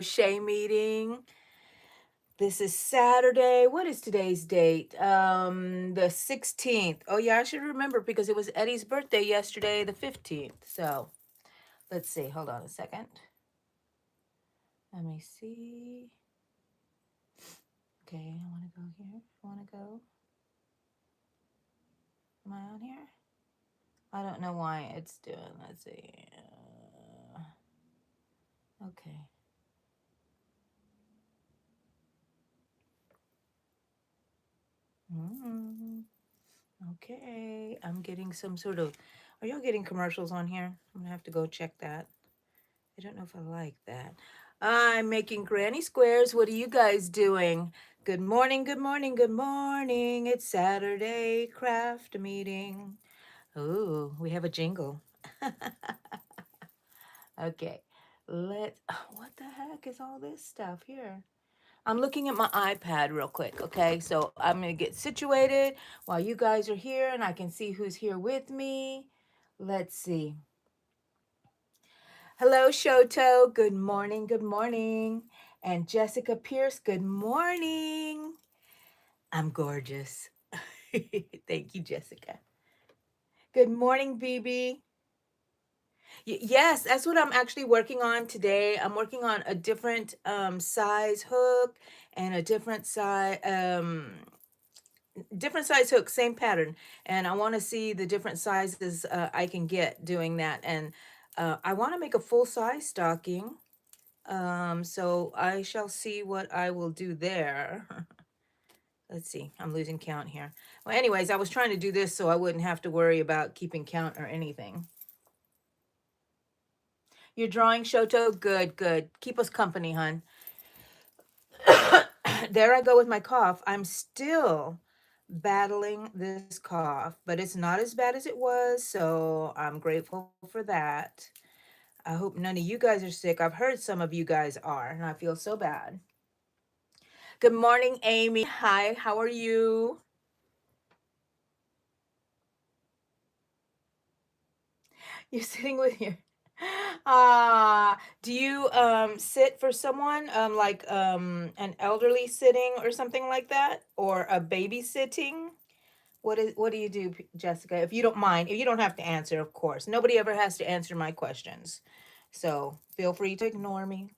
crochet meeting. This is Saturday. What is today's date? The 16th. Oh yeah, I should remember because it was Eddie's birthday yesterday, the 15th. So let's see. Hold on a second. Let me see. Okay, I want to go here. I want to go. Am I on here? I don't know why it's doing. Let's see. Okay. Mm, okay. I'm getting some sort of. Are y'all getting commercials on here? I'm gonna have to go check that. I don't know if I like that. I'm making granny squares. What are you guys doing? Good morning, good morning, good morning. It's Saturday craft meeting. Oh, we have a jingle. Okay. What the heck is all this stuff here? I'm looking at my iPad real quick, okay? So I'm going to get situated while you guys are here and I can see who's here with me. Let's see. Hello, Shoto. Good morning. Good morning. And Jessica Pierce, good morning. I'm gorgeous. Thank you, Jessica. Good morning, BB. Yes, that's what I'm actually working on today. I'm working on a different size hook and a different size hook, same pattern. And I want to see the different sizes I can get doing that. And I want to make a full size stocking. So I shall see what I will do there. Let's see, I'm losing count here. Well, anyways, I was trying to do this so I wouldn't have to worry about keeping count or anything. You're drawing, Shoto? Good, good. Keep us company, hun. There I go with my cough. I'm still battling this cough, but it's not as bad as it was, so I'm grateful for that. I hope none of you guys are sick. I've heard some of you guys are, and I feel so bad. Good morning, Amy. Hi, how are you? You're sitting with your do you sit for someone like an elderly sitting or something like that or a babysitting? What do you do, Jessica? If you don't mind, if you don't have to answer, of course. Nobody ever has to answer my questions. So, feel free to ignore me.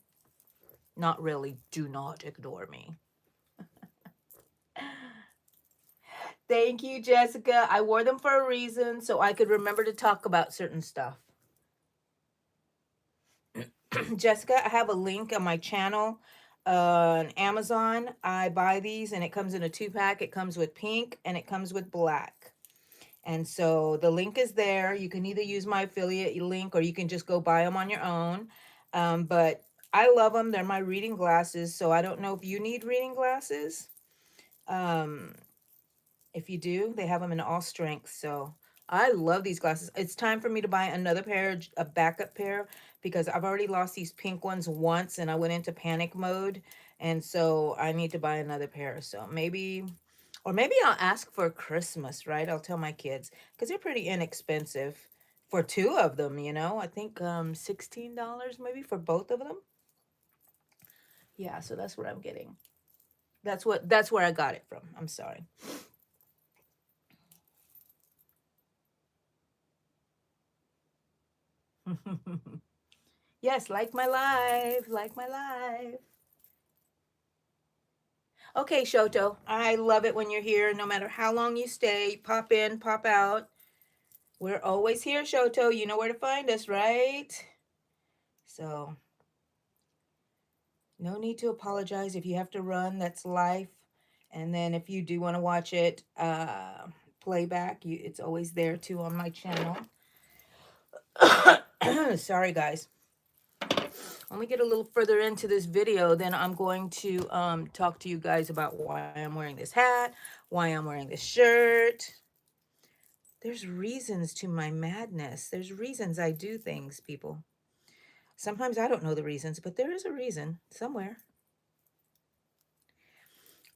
Not really. Do not ignore me. Thank you, Jessica. I wore them for a reason so I could remember to talk about certain stuff. Jessica, I have a link on my channel on Amazon. I buy these and it comes in a 2-pack. It comes with pink and it comes with black. And so the link is there. You can either use my affiliate link or you can just go buy them on your own. But I love them. They're my reading glasses. So I don't know if you need reading glasses. Um, if you do, they have them in all strengths. So I love these glasses. It's time for me to buy another pair, a backup pair, because I've already lost these pink ones once and I went into panic mode. And so I need to buy another pair. So maybe, or maybe I'll ask for Christmas, right? I'll tell my kids because they're pretty inexpensive for two of them, you know? I think $16 maybe for both of them. Yeah, so that's what I'm getting. That's where I got it from. I'm sorry. Yes, like my life, like my life. Okay, Shoto, I love it when you're here. No matter how long you stay, pop in, pop out. We're always here, Shoto. You know where to find us, right? So, no need to apologize if you have to run. That's life. And then if you do want to watch it playback, it's always there too on my channel. Sorry, guys. When we get a little further into this video, then I'm going to talk to you guys about why I'm wearing this hat, why I'm wearing this shirt. There's reasons to my madness. There's reasons I do things, people. Sometimes I don't know the reasons, but there is a reason somewhere.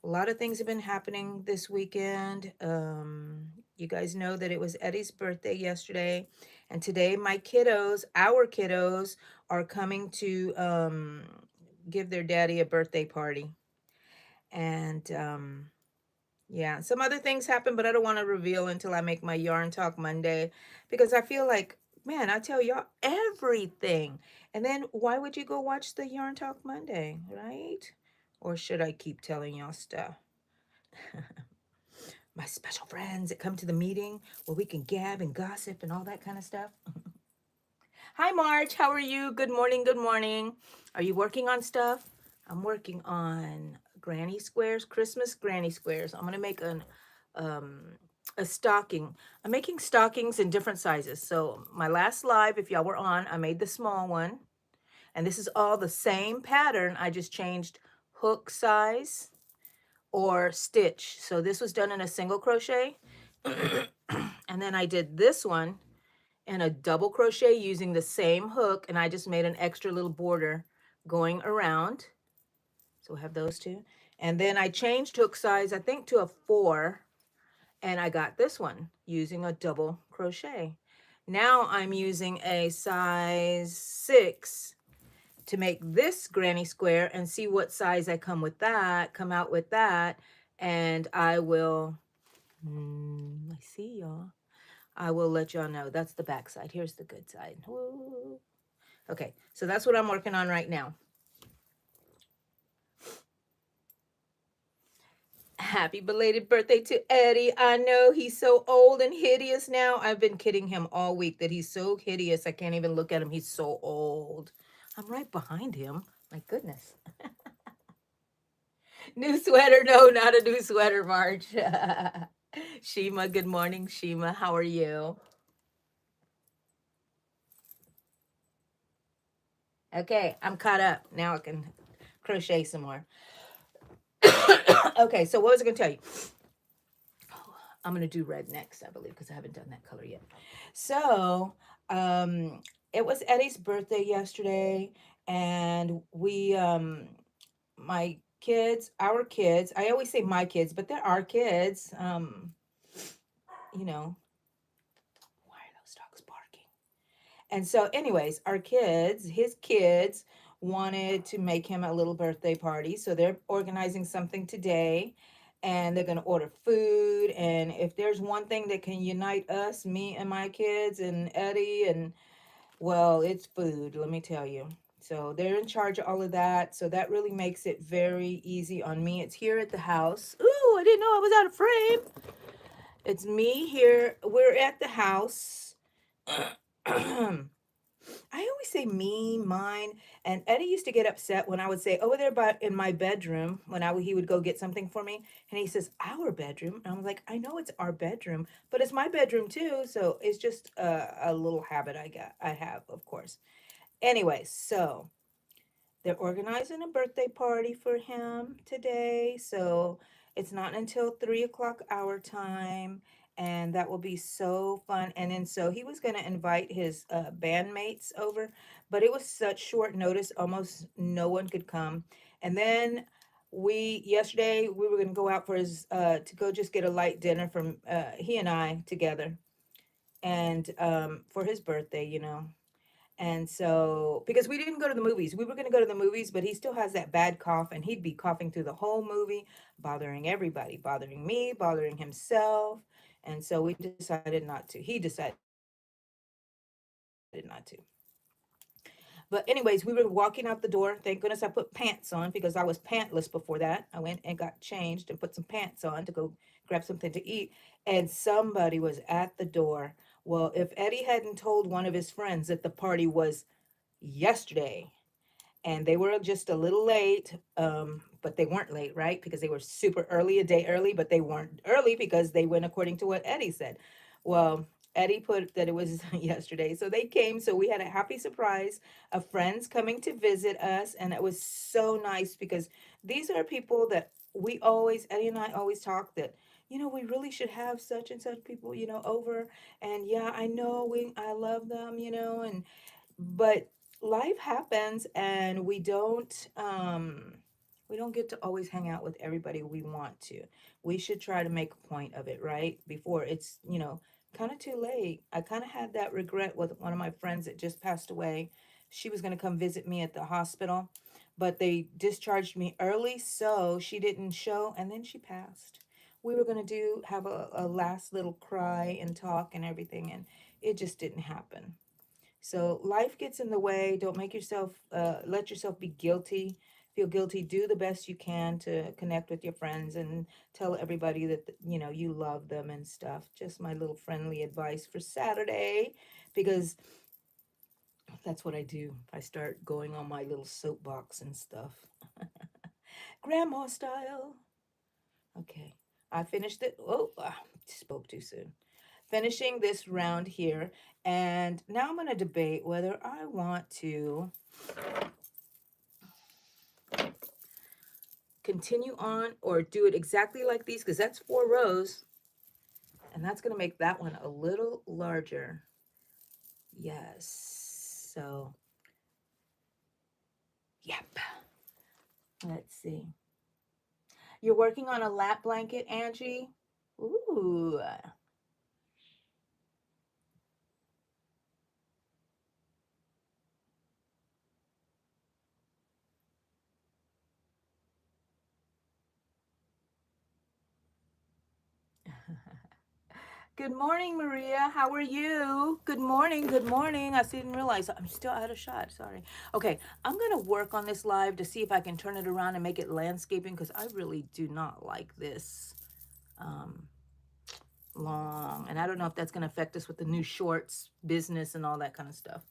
A lot of things have been happening this weekend. You guys know that it was Eddie's birthday yesterday. And today my kiddos, our kiddos, are coming to give their daddy a birthday party. And yeah, some other things happen, but I don't want to reveal until I make my Yarn Talk Monday because I feel like, man, I tell y'all everything. And then why would you go watch the Yarn Talk Monday, right? Or should I keep telling y'all stuff? My special friends that come to the meeting where we can gab and gossip and all that kind of stuff. Hi, March. How are you? Good morning. Good morning. Are you working on stuff? I'm working on granny squares, Christmas granny squares. I'm gonna make um, a stocking. I'm making stockings in different sizes. So my last live, if y'all were on, I made the small one, and this is all the same pattern. I just changed hook size or stitch. So this was done in a single crochet, and then I did this one and a double crochet using the same hook, and I just made an extra little border going around. So we have those two. And then I changed hook size, I think to a 4, and I got this one using a double crochet. Now I'm using a size 6 to make this granny square and see what size I come out with that, and I will, I see y'all. I will let y'all know. That's the back side. Here's the good side. Woo. Okay, so that's what I'm working on right now. Happy belated birthday to Eddie. I know he's so old and hideous now. I've been kidding him all week that he's so hideous. I can't even look at him. He's so old. I'm right behind him. My goodness. New sweater. No, not a new sweater, March. Shima, good morning, Shima. How are you? Okay, I'm caught up. Now I can crochet some more. Okay, so what was I going to tell you? I'm going to do red next, I believe, because I haven't done that color yet. So, it was Eddie's birthday yesterday, and my kids, our kids, I always say my kids, but they're our kids, you know, why are those dogs barking? And so, anyways, our kids, his kids, wanted to make him a little birthday party. So they're organizing something today, and they're going to order food. And if there's one thing that can unite us, me and my kids and Eddie, and well, it's food, let me tell you. So they're in charge of all of that. So that really makes it very easy on me. It's here at the house. Ooh, I didn't know I was out of frame. It's me here. We're at the house. I always say me, mine, and Eddie used to get upset when I would say over there by in my bedroom when he would go get something for me, and he says our bedroom, and I'm like, I know it's our bedroom, but it's my bedroom too, so it's just a little habit I have, of course. Anyway, so they're organizing a birthday party for him today, so it's not until 3 o'clock our time, and that will be so fun. And then so he was going to invite his bandmates over, but it was such short notice, almost no one could come. And then yesterday we were going to go out for his to go just get a light dinner from he and I together, and for his birthday, and so, because we didn't go to the movies, we were going to go to the movies, but he still has that bad cough, and he'd be coughing through the whole movie, bothering everybody, bothering me, bothering himself. And so we decided not to. He decided not to. But, anyways, we were walking out the door. Thank goodness I put pants on because I was pantless before that. I went and got changed and put some pants on to go grab something to eat. And somebody was at the door. Well, if Eddie hadn't told one of his friends that the party was yesterday, and they were just a little late, but they weren't late, right? Because they were super early, a day early, but they weren't early because they went according to what Eddie said. Well, Eddie put that it was yesterday, so they came. So we had a happy surprise of friends coming to visit us, and it was so nice because these are people that we always, Eddie and I always talk that, we really should have such and such people, over. And yeah, I know I love them, and but life happens, and we don't get to always hang out with everybody we want to. We should try to make a point of it, right, before it's kind of too late. I kind of had that regret with one of my friends that just passed away. She was going to come visit me at the hospital, but they discharged me early, so she didn't show, and then she passed. We were going to have a last little cry and talk and everything, and it just didn't happen. So life gets in the way. Don't make yourself, let yourself be guilty. Feel guilty. Do the best you can to connect with your friends and tell everybody that, you know, you love them and stuff. Just my little friendly advice for Saturday, because that's what I do. I start going on my little soapbox and stuff. Grandma style. Okay. I finished it. Oh, spoke too soon. Finishing this round here. And now I'm going to debate whether I want to continue on or do it exactly like these, because that's 4 rows. And that's going to make that one a little larger. Yes. So, yep. Let's see. You're working on a lap blanket, Angie? Ooh. Good morning, Maria. How are you? Good morning. Good morning. I didn't realize I'm still out of shot. Sorry. Okay, I'm going to work on this live to see if I can turn it around and make it landscaping, because I really do not like this um, long. And I don't know if that's going to affect us with the new shorts business and all that kind of stuff.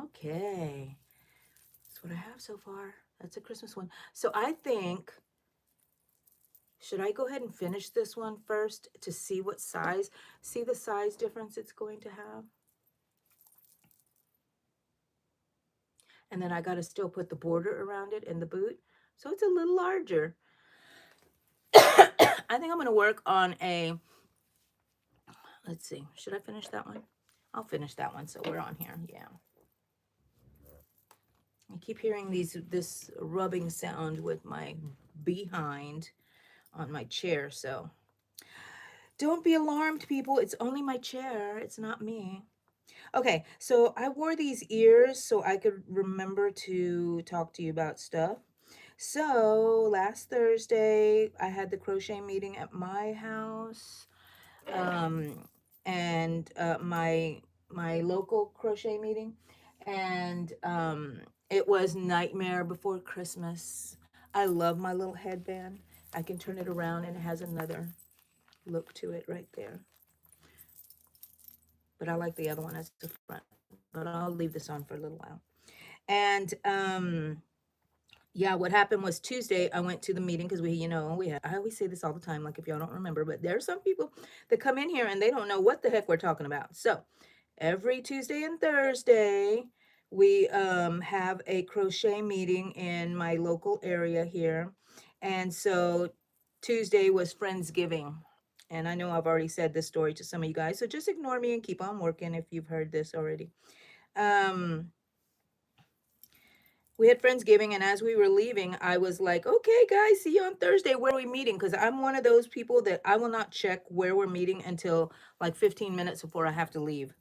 Okay. That's what I have so far. That's a Christmas one. So I think, should I go ahead and finish this one first to see what size, see the size difference it's going to have? And then I got to still put the border around it and the boot. So it's a little larger. I think I'm going to work on a, let's see, should I finish that one? I'll finish that one so we're on here. Yeah. I keep hearing this rubbing sound with my behind on my chair, so don't be alarmed, people. It's only my chair. It's not me. Okay, so I wore these ears so I could remember to talk to you about stuff. So last Thursday, I had the crochet meeting at my house, and my local crochet meeting, and it was Nightmare Before Christmas. I love my little headband. I can turn it around and it has another look to it right there. But I like the other one as the front. But I'll leave this on for a little while. And yeah, what happened was Tuesday, I went to the meeting because I always say this all the time, like if y'all don't remember, but there are some people that come in here and they don't know what the heck we're talking about. So every Tuesday and Thursday, we have a crochet meeting in my local area here. And so Tuesday was Friendsgiving. And I know I've already said this story to some of you guys, so just ignore me and keep on working if you've heard this already. We had Friendsgiving, and as we were leaving, I was like, okay, guys, see you on Thursday. Where are we meeting? Because I'm one of those people that I will not check where we're meeting until like 15 minutes before I have to leave.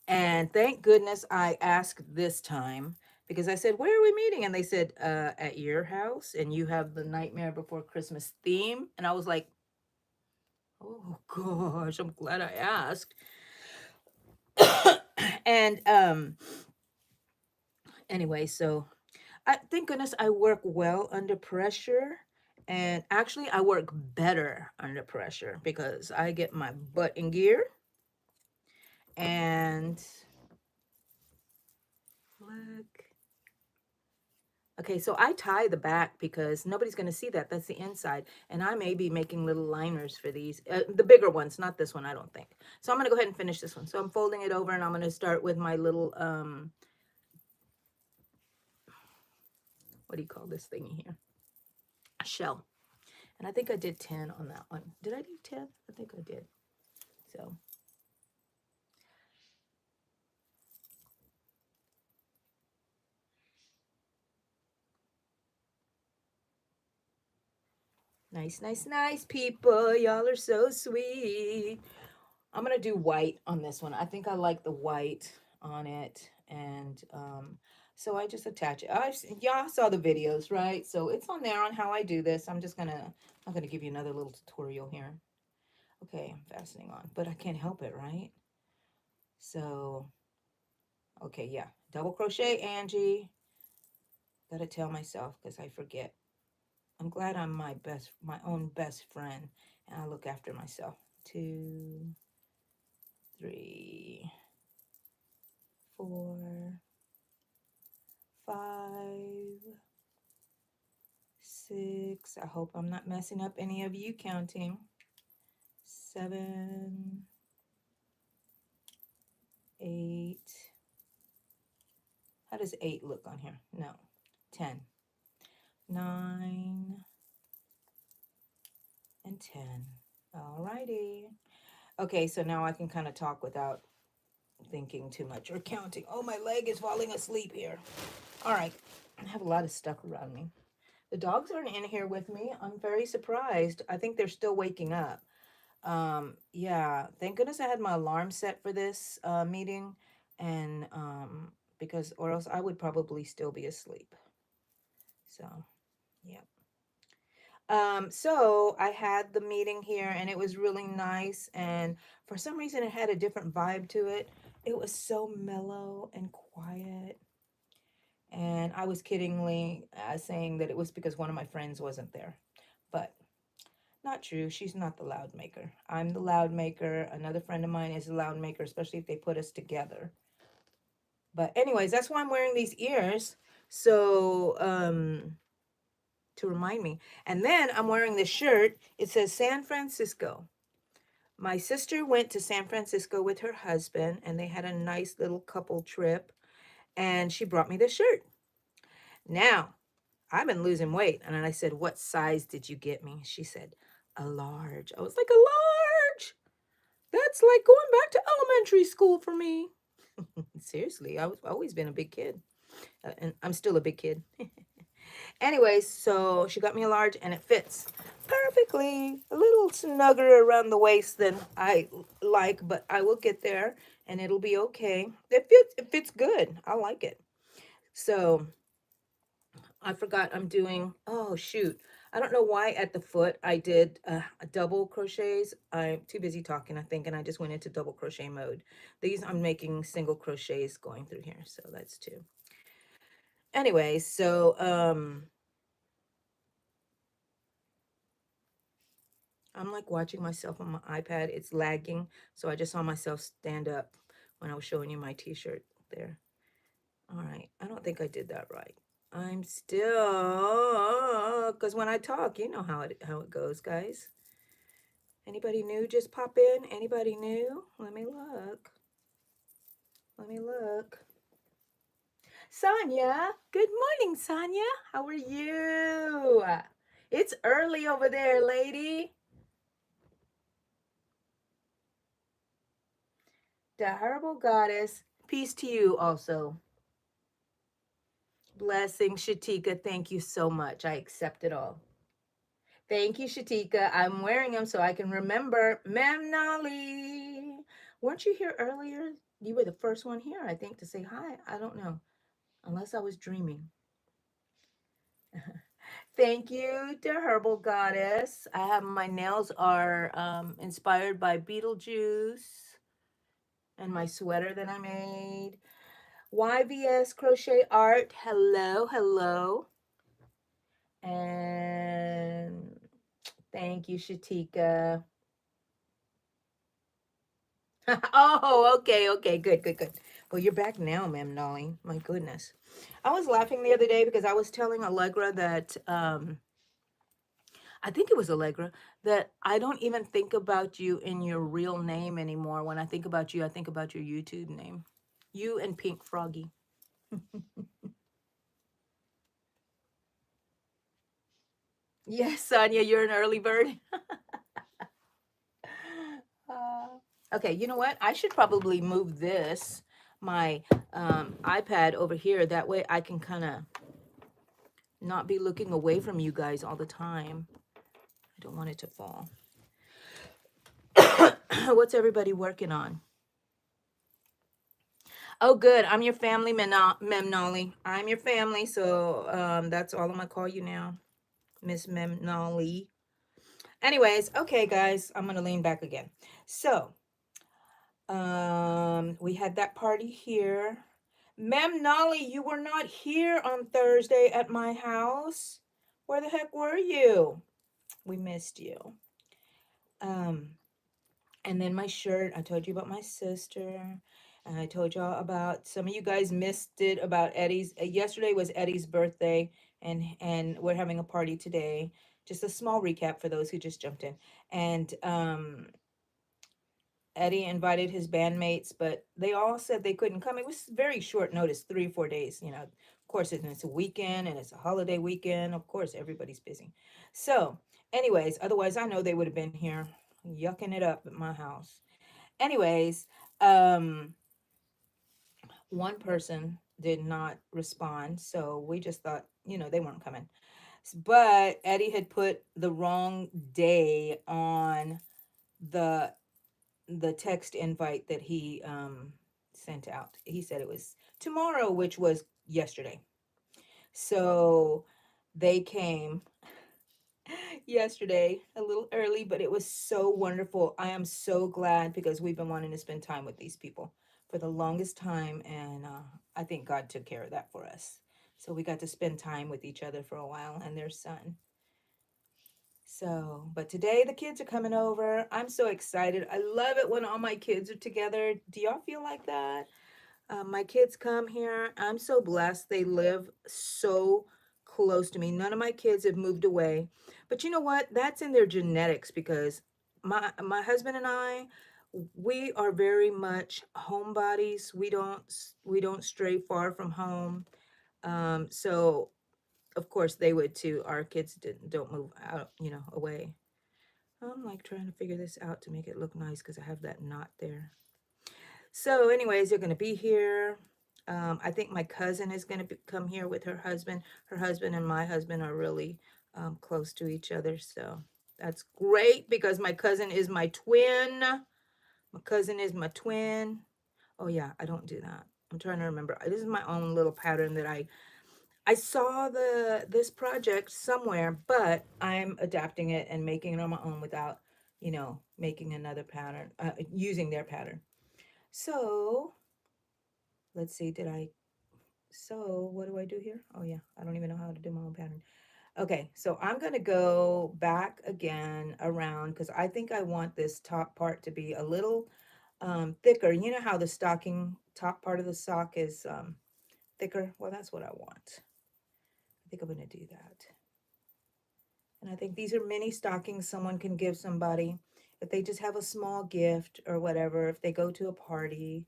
And thank goodness I asked this time, because I said, where are we meeting? And they said, at your house, and you have the Nightmare Before Christmas theme. And I was like, oh gosh, I'm glad I asked. And anyway, so thank goodness I work well under pressure. And actually, I work better under pressure because I get my butt in gear. And look. Okay, so I tie the back because nobody's going to see that. That's the inside. And I may be making little liners for these. The bigger ones, not this one, I don't think. So I'm going to go ahead and finish this one. So I'm folding it over and I'm going to start with my little, what do you call this thingy here? A shell. And I think I did 10 on that one. Did I do 10? I think I did. So nice, nice, nice people. Y'all are so sweet. I'm going to do white on this one. I think I like the white on it. And So I just attach it. Y'all saw the videos, right? So it's on there on how I do this. I'm gonna give you another little tutorial here. Okay, I'm fastening on, but I can't help it, right? So, okay, yeah. Double crochet, Angie. Gotta tell myself because I forget. I'm glad I'm my own best friend, and I look after myself. 2, 3, 4, 5, 6. I hope I'm not messing up any of you counting. 7, 8. How does 8 look on here? No. 10, 9, and 10. Alrighty. Okay, so now I can kind of talk without thinking too much or counting. Oh, my leg is falling asleep here. All right. I have a lot of stuff around me. The dogs aren't in here with me. I'm very surprised. I think they're still waking up. Yeah, thank goodness I had my alarm set for this meeting, and because or else I would probably still be asleep. So, yeah. So I had the meeting here and it was really nice, and for some reason it had a different vibe to it. It was so mellow and quiet. And I was kiddingly saying that it was because one of my friends wasn't there. But not true. She's not the loud maker. I'm the loud maker. Another friend of mine is the loud maker, especially if they put us together. But anyways, that's why I'm wearing these ears. So, to remind me. And then I'm wearing this shirt. It says San Francisco. My sister went to San Francisco with her husband, and they had a nice little couple trip. And she brought me this shirt. Now, I've been losing weight. And I said, "What size did you get me?" She said, "A large." I was like, "A large? That's like going back to elementary school for me." Seriously, I've always been a big kid. And I'm still a big kid. Anyways, so she got me a large and it fits perfectly. A little snugger around the waist than I like, but I will get there and it'll be okay. It fits good. I like it. So I forgot I'm doing, oh shoot. I don't know why at the foot I did double crochets. I'm too busy talking, I think, and I just went into double crochet mode. These I'm making single crochets going through here, so that's 2. Anyways, so I'm like watching myself on my iPad. It's lagging, so I just saw myself stand up when I was showing you my t-shirt there. All right, I don't think I did that right. I'm still, because when I talk, you know how it goes, guys. Anybody new just pop in? Anybody new? Let me look. Let me look. Sonia, good morning, Sonia. How are you? It's early over there, lady. The Herbal Goddess. Peace to you also. Blessing, Shatika. Thank you so much. I accept it all. Thank you, Shatika. I'm wearing them so I can remember. Ma'am Nolly. Weren't you here earlier? You were the first one here, I think, to say hi. I don't know. Unless I was dreaming. Thank you to Herbal Goddess. I have my nails are inspired by Beetlejuice and my sweater that I made. YVS Crochet Art. Hello, hello. And thank you, Shatika. Oh, okay, okay, good, good, good. Well, you're back now, Ma'am Nolly. My goodness. I was laughing the other day because I was telling Allegra that I think it was Allegra, that I don't even think about you in your real name anymore. When I think about you, I think about your YouTube name. You and Pink Froggy. Yes, Sonia, you're an early bird. Okay, you know what? I should probably move my iPad over here. That way I can kind of not be looking away from you guys all the time. I don't want it to fall. What's everybody working on? Oh, good. I'm your family, Memnolly. I'm your family, so that's all I'm gonna call you now, Miss Memnolly. Anyways, okay, guys, I'm gonna lean back again. So, we had that party here. Memnolly, you were not here on Thursday at my house. Where the heck were you? We missed you. Um, And then my shirt, I told you about my sister. And I told y'all about some of you guys missed it about Eddie's. Yesterday was Eddie's birthday, and we're having a party today. Just a small recap for those who just jumped in. And Eddie invited his bandmates, but they all said they couldn't come. It was very short notice, 3 or 4 days. You know, of course, it's a weekend and it's a holiday weekend. Of course, everybody's busy. So, anyways, otherwise, I know they would have been here yucking it up at my house. Anyways, um, one person did not respond, so we just thought, they weren't coming. But Eddie had put the wrong day on the the text invite that he sent out. He said it was tomorrow, which was yesterday. So they came yesterday a little early, but it was so wonderful. I am so glad because we've been wanting to spend time with these people for the longest time, and I think God took care of that for us. So we got to spend time with each other for a while and their son. So, but today the kids are coming over. I'm so excited. I love it when all my kids are together. Do y'all feel like that? My kids come here. I'm so blessed. They live so close to me. None of my kids have moved away. But you know what? That's in their genetics because my husband and I, we are very much homebodies. We don't stray far from home. So of course they would too. Our kids don't move out, away. I'm like trying to figure this out to make it look nice because I have that knot there. So, anyways, they're going to be here. I think my cousin is going to come here with her husband. Her husband and my husband are really close to each other. So that's great because my cousin is my twin. My cousin is my twin. Oh yeah, I don't do that. I'm trying to remember. This is my own little pattern that I saw this project somewhere, but I'm adapting it and making it on my own without, making another pattern, using their pattern. So let's see, what do I do here? Oh yeah, I don't even know how to do my own pattern. Okay, so I'm gonna go back again around because I think I want this top part to be a little thicker. You know how the stocking top part of the sock is thicker? Well, that's what I want. I think I'm gonna do that. And I think these are mini stockings someone can give somebody if they just have a small gift or whatever, if they go to a party.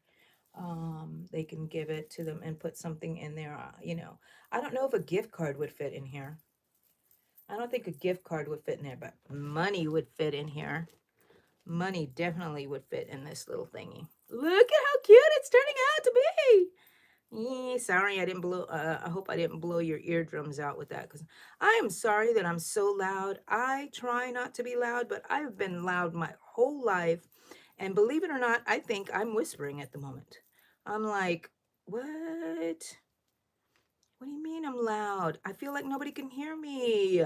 They can give it to them and put something in there. I don't know if a gift card would fit in here. I don't think a gift card would fit in there, but money would fit in here. Money definitely would fit in this little thingy. Look at how cute it's turning out to be. Sorry, I didn't blow. I hope I didn't blow your eardrums out with that because I am sorry that I'm so loud. I try not to be loud, but I've been loud my whole life. And believe it or not, I think I'm whispering at the moment. I'm like, what? What do you mean I'm loud? I feel like nobody can hear me.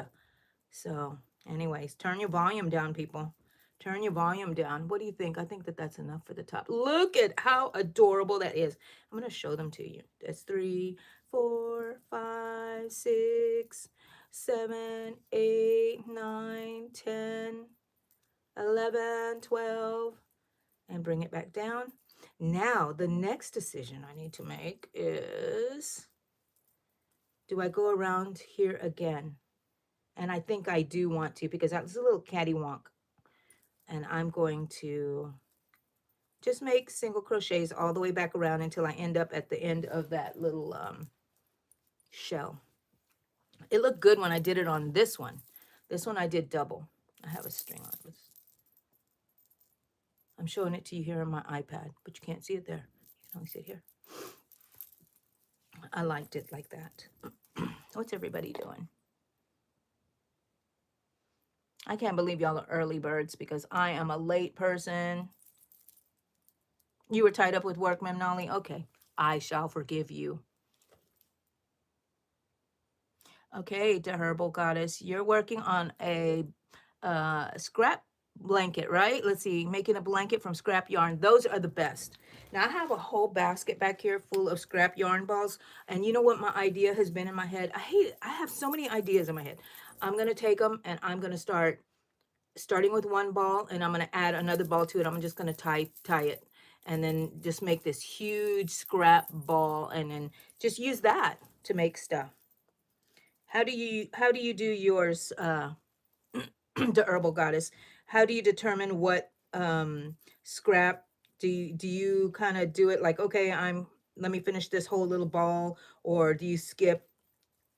So, anyways, turn your volume down, people. Turn your volume down. What do you think? I think that that's enough for the top. Look at how adorable that is. I'm going to show them to you. That's 3, 4, 5, 6, 7, 8, 9, 10, 11, 12, and bring it back down. Now, the next decision I need to make is, do I go around here again? And I think I do want to because that was a little cattywonk. And I'm going to just make single crochets all the way back around until I end up at the end of that little shell. It looked good when I did it on this one. This one I did double. I have a string on it. I'm showing it to you here on my iPad, but you can't see it there. You can only see it here. I liked it like that. What's everybody doing? I can't believe y'all are early birds because I am a late person. You were tied up with work, Ma'am Nolly? Okay. I shall forgive you. Okay, the Herbal Goddess, you're working on a scrap blanket, right? Let's see, making a blanket from scrap yarn. Those are the best. Now I have a whole basket back here full of scrap yarn balls. And you know what my idea has been in my head? I have so many ideas in my head. I'm going to take them and I'm going to starting with one ball, and I'm going to add another ball to it. I'm just going to tie it and then just make this huge scrap ball and then just use that to make stuff. How do you do yours, the Herbal Goddess? How do you determine what scrap do you kind of do it like, okay, let me finish this whole little ball, or do you skip?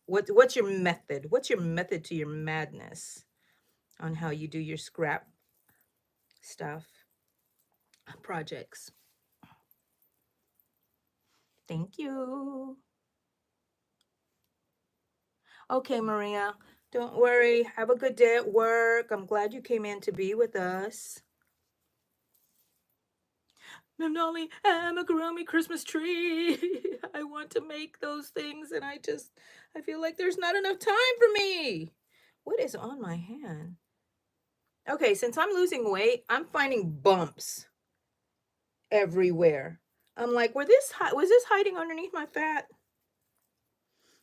What's your method? What's your method to your madness on how you do your scrap stuff projects? Thank you. Okay, Maria, don't worry. Have a good day at work. I'm glad you came in to be with us. Nolly, I'm a groomy Christmas tree. I want to make those things, and I feel like there's not enough time for me. What is on my hand? Okay, since I'm losing weight, I'm finding bumps everywhere. I'm like, was this hiding underneath my fat?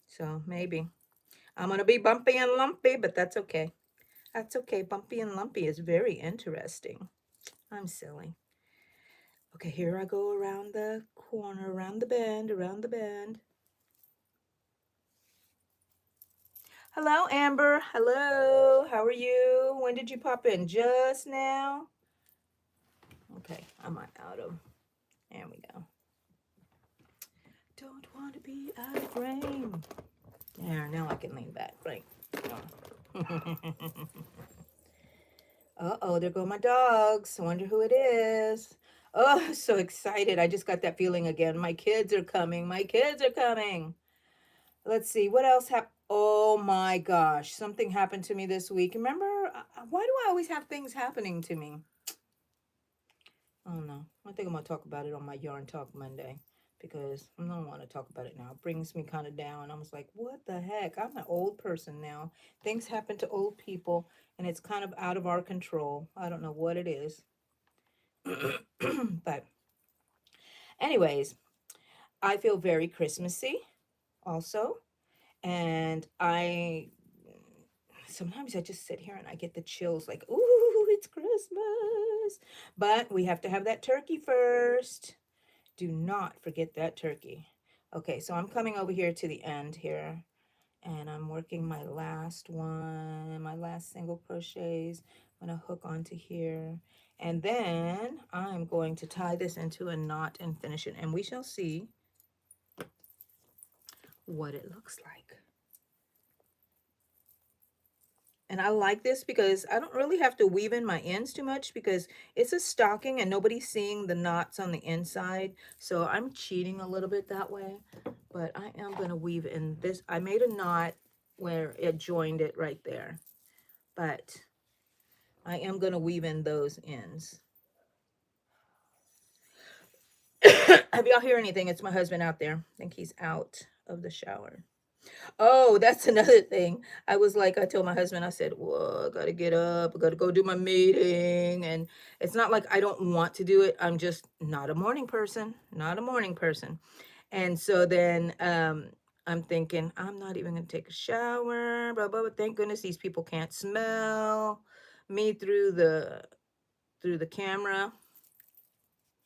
So maybe I'm gonna be bumpy and lumpy, but that's okay. That's okay. Bumpy and lumpy is very interesting. I'm silly. Okay, here I go around the corner, around the bend, around the bend. Hello, Amber. Hello. How are you? When did you pop in? Just now? Okay, I'm out of. There we go. Don't want to be out of frame. There, now I can lean back. Right. Uh-oh, there go my dogs. I wonder who it is. Oh, so excited. I just got that feeling again. My kids are coming. My kids are coming. Let's see. What else happened? Oh my gosh. Something happened to me this week. Remember, why do I always have things happening to me? Oh no. I think I'm going to talk about it on my Yarn Talk Monday because I don't want to talk about it now. It brings me kind of down. I was like, what the heck? I'm an old person now. Things happen to old people and it's kind of out of our control. I don't know what it is. But anyways, I feel very Christmassy also. And sometimes I just sit here and I get the chills like, ooh, it's Christmas. But we have to have that turkey first. Do not forget that turkey. Okay, so I'm coming over here to the end here. And I'm working my last one, my last single crochets. I'm going to hook onto here. And then I'm going to tie this into a knot and finish it. And we shall see what it looks like. And I like this because I don't really have to weave in my ends too much because it's a stocking and nobody's seeing the knots on the inside. So I'm cheating a little bit that way. But I am going to weave in this. I made a knot where it joined it right there. But I am going to weave in those ends. Have y'all hear anything? It's my husband out there. I think he's out of the shower. Oh, that's another thing. I was like, I told my husband, I said, well, I gotta get up, I gotta go do my meeting. And it's not like I don't want to do it. I'm just not a morning person, not a morning person. And so then I'm thinking, I'm not even gonna take a shower, blah, blah, blah. Thank goodness these people can't smell me through the camera.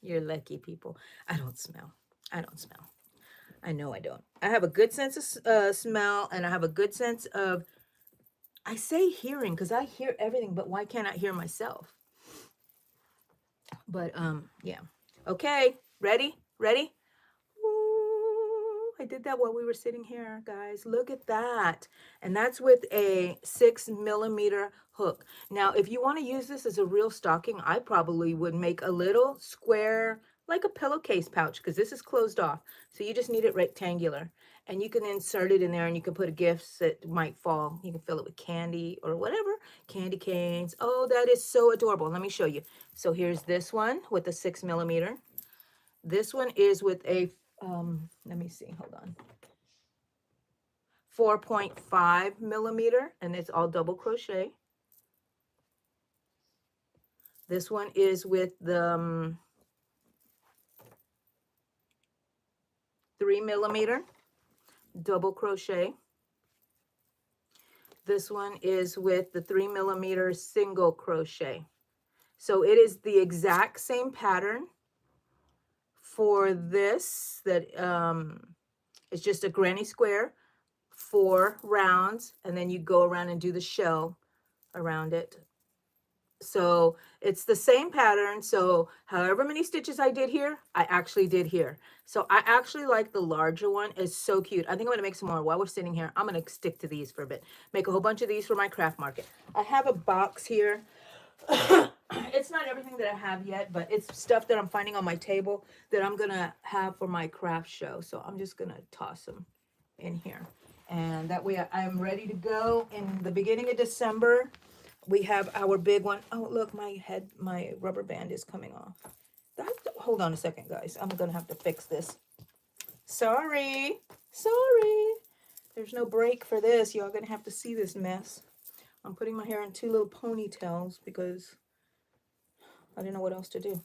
You're lucky people. I don't smell. I don't smell. I know I don't. I have a good sense of smell, and I have a good sense of, I say hearing because I hear everything, but why can't I hear myself? But yeah. Okay, ready? Ready? Ooh, I did that while we were sitting here, guys. Look at that. And that's with a 6mm hook. Now, if you want to use this as a real stocking, I probably would make a little square, like a pillowcase pouch, because this is closed off. So you just need it rectangular. And you can insert it in there and you can put a gift that might fall. You can fill it with candy or whatever. Candy canes. Oh, that is so adorable. Let me show you. So here's this one with the 6mm. This one is with a let me see, hold on. 4.5 millimeter, and it's all double crochet. This one is with the 3 millimeter double crochet. This one is with the 3 millimeter single crochet. So it is the exact same pattern for this, that it's just a granny square, 4 rounds, and then you go around and do the shell around it. So it's the same pattern. So however many stitches I did here, I actually did here. So I actually like the larger one. It's so cute. I think I'm going to make some more. While we're sitting here, I'm going to stick to these for a bit. Make a whole bunch of these for my craft market. I have a box here. It's not everything that I have yet, but it's stuff that I'm finding on my table that I'm going to have for my craft show. So I'm just going to toss them in here. And that way I'm ready to go in the beginning of December. We have our big one. Oh, look, my rubber band is coming off. Hold on a second, guys. I'm going to have to fix this. Sorry. There's no break for this. Y'all going to have to see this mess. I'm putting my hair in 2 little ponytails because I didn't know what else to do.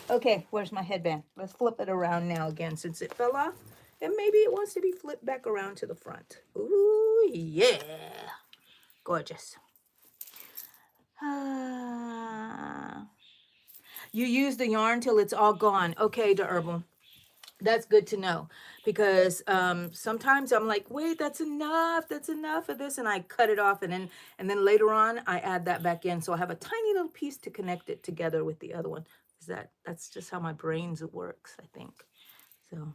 Okay, where's my headband? Let's flip it around now again since it fell off. And maybe it wants to be flipped back around to the front. Ooh, yeah. Gorgeous. You use the yarn till it's all gone. Okay, the herbal. That's good to know, because sometimes I'm like, wait, that's enough of this, and I cut it off, and then later on I add that back in, so I have a tiny little piece to connect it together with the other one. That's just how my brains works, I think. So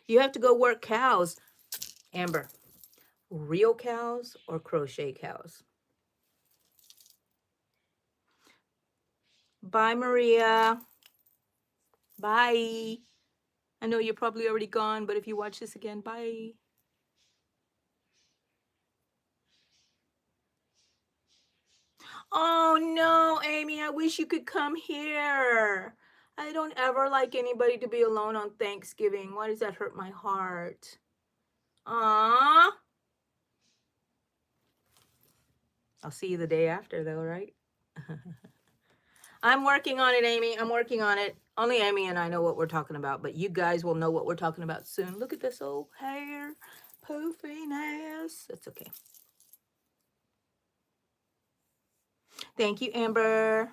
you have to go work cows, Amber. Real cows or crochet cows? Bye, Maria. Bye. I know you're probably already gone, but if you watch this again, bye. Oh no, Amy, I wish you could come here. I don't ever like anybody to be alone on Thanksgiving. Why does that hurt my heart? Aww. I'll see you the day after though, right? I'm working on it, Amy. I'm working on it. Only Amy and I know what we're talking about, but you guys will know what we're talking about soon. Look at this old hair. Poofiness. That's okay. Thank you, Amber.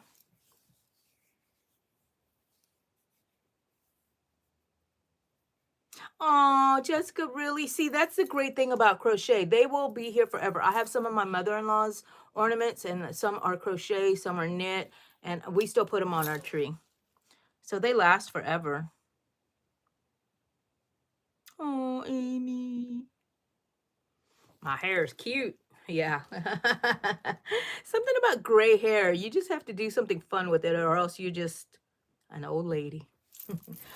Oh, Jessica, really? See, that's the great thing about crochet. They will be here forever. I have some of my mother-in-law's ornaments, and some are crochet, some are knit, and we still put them on our tree. So they last forever. Oh, Amy. My hair is cute. Yeah. Something about gray hair. You just have to do something fun with it, or else you're just an old lady.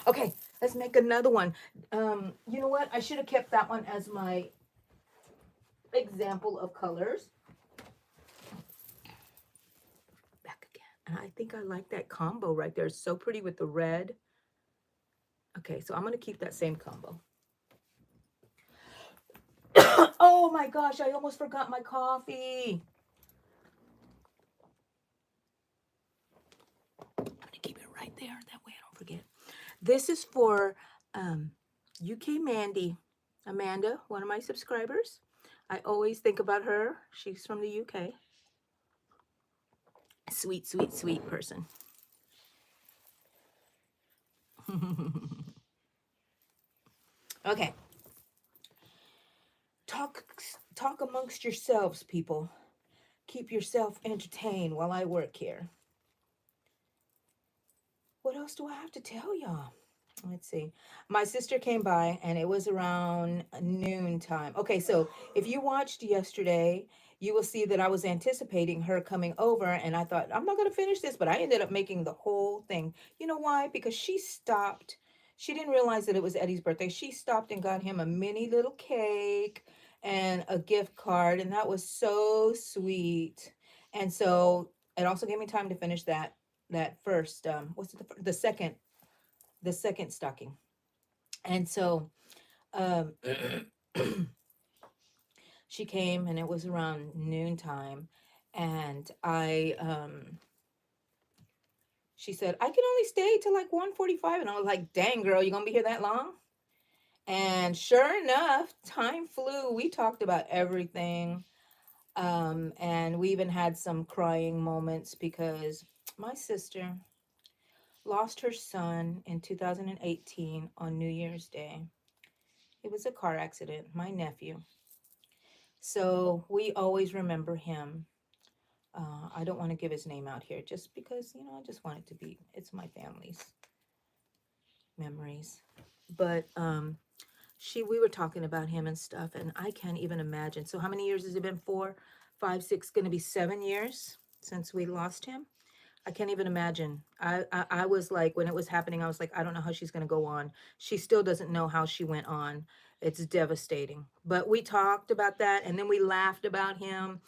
Okay, let's make another one. You know what? I should have kept that one as my example of colors. Back again. And I think I like that combo right there. It's so pretty with the red. Okay, so I'm going to keep that same combo. Oh my gosh, I almost forgot my coffee. I'm going to keep it right there. That way I don't forget. This is for UK Mandy. Amanda, one of my subscribers. I always think about her. She's from the UK. Sweet, sweet, sweet person. Okay. Talk amongst yourselves, people. Keep yourself entertained while I work here. What else do I have to tell y'all? Let's see. My sister came by, and it was around noon time. Okay, so if you watched yesterday, you will see that I was anticipating her coming over, and I thought, I'm not going to finish this, but I ended up making the whole thing. You know why? Because she stopped. She didn't realize that it was Eddie's birthday. She stopped and got him a mini little cake, and a gift card, and that was so sweet. And so it also gave me time to finish that first what's it, the second stocking. And so um she came, and it was around noontime, and she said, I can only stay till like 1:45, and I was like, dang girl, you gonna be here that long? And sure enough, time flew. We talked about everything. And we even had some crying moments because my sister lost her son in 2018 on New Year's Day. It was a car accident, my nephew. So we always remember him. I don't want to give his name out here just because, I just want it to be, it's my family's memories. But we were talking about him and stuff, and I can't even imagine. So how many years has it been? 4, 5, 6, going to be 7 years since we lost him. I can't even imagine. I was like, when it was happening, I was like, I don't know how she's going to go on. She still doesn't know how she went on. It's devastating. But we talked about that, and then we laughed about him.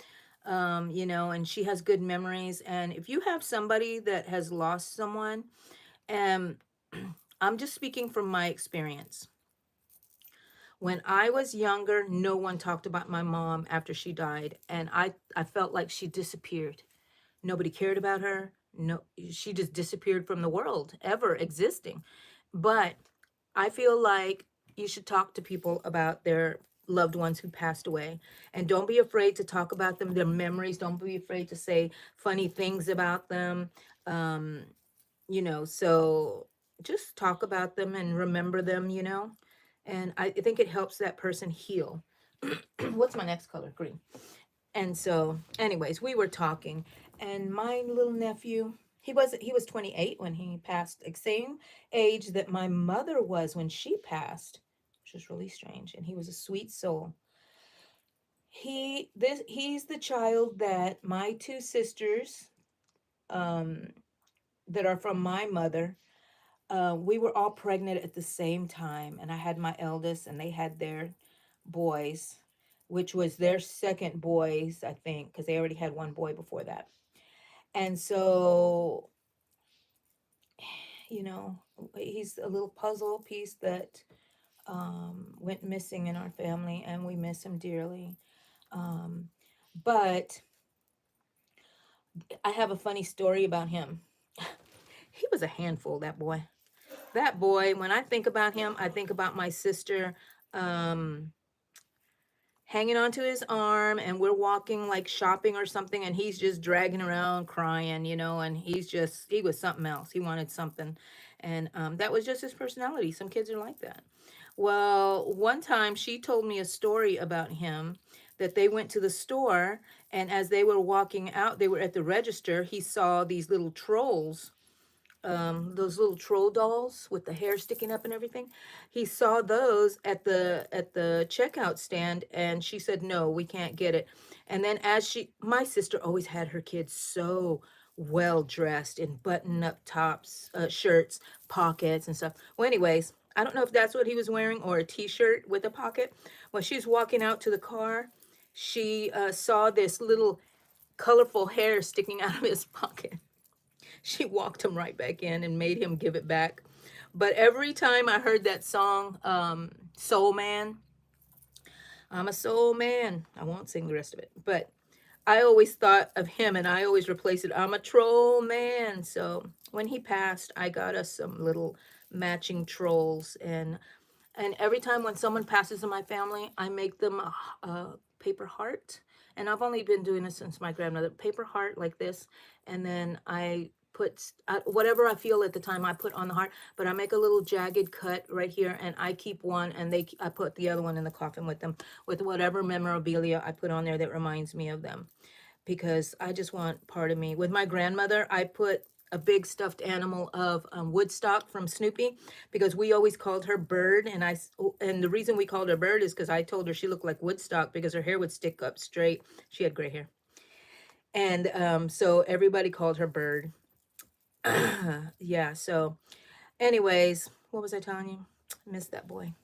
And she has good memories. And if you have somebody that has lost someone, and I'm just speaking from my experience. When I was younger, no one talked about my mom after she died, and I felt like she disappeared. Nobody cared about her. No, she just disappeared from the world ever existing. But I feel like you should talk to people about their loved ones who passed away, and don't be afraid to talk about them, their memories. Don't be afraid to say funny things about them. Um, so just talk about them and remember them. And I think it helps that person heal. What's my next color? Green. And so, anyways, we were talking, and my little nephew, he was 28 when he passed, the same age that my mother was when she passed, which was really strange. And he was a sweet soul. He's the child that my two sisters, um, that are from my mother, we were all pregnant at the same time, and I had my eldest, and they had their boys, which was their second boys, I think, because they already had one boy before that. And so, you know, he's a little puzzle piece that went missing in our family, and we miss him dearly. Um, but I have a funny story about him. He was a handful, that boy. That boy, when I think about him, I think about my sister. Um, Hanging onto his arm, and we're walking like shopping or something, and he's just dragging around crying, and he was something else. He wanted something. And that was just his personality. Some kids are like that. Well, one time she told me a story about him, that they went to the store, and as they were walking out, they were at the register. He saw these little trolls, those little troll dolls with the hair sticking up and everything. He saw those at the checkout stand, and she said, "No, we can't get it." And then my sister always had her kids so well dressed in button-up tops, shirts, pockets, and stuff. Well, anyways, I don't know if that's what he was wearing or a T-shirt with a pocket. When she's walking out to the car, she saw this little colorful hair sticking out of his pocket. She walked him right back in and made him give it back. But every time I heard that song, Soul Man, I'm a soul man. I won't sing the rest of it, but I always thought of him, and I always replaced it. I'm a troll man. So when he passed, I got us some little matching trolls, and every time when someone passes in my family, I make them a paper heart. And I've only been doing this since my grandmother. Paper heart like this. And then I put whatever I feel at the time, I put on the heart. But I make a little jagged cut right here, and I keep one, and I put the other one in the coffin with them, with whatever memorabilia I put on there that reminds me of them, because I just want part of me. With my grandmother, I put a big stuffed animal of Woodstock from Snoopy, because we always called her Bird, and the reason we called her Bird is because I told her she looked like Woodstock because her hair would stick up straight. She had gray hair, and so everybody called her Bird. Yeah. So, anyways, what was I telling you? I missed that boy.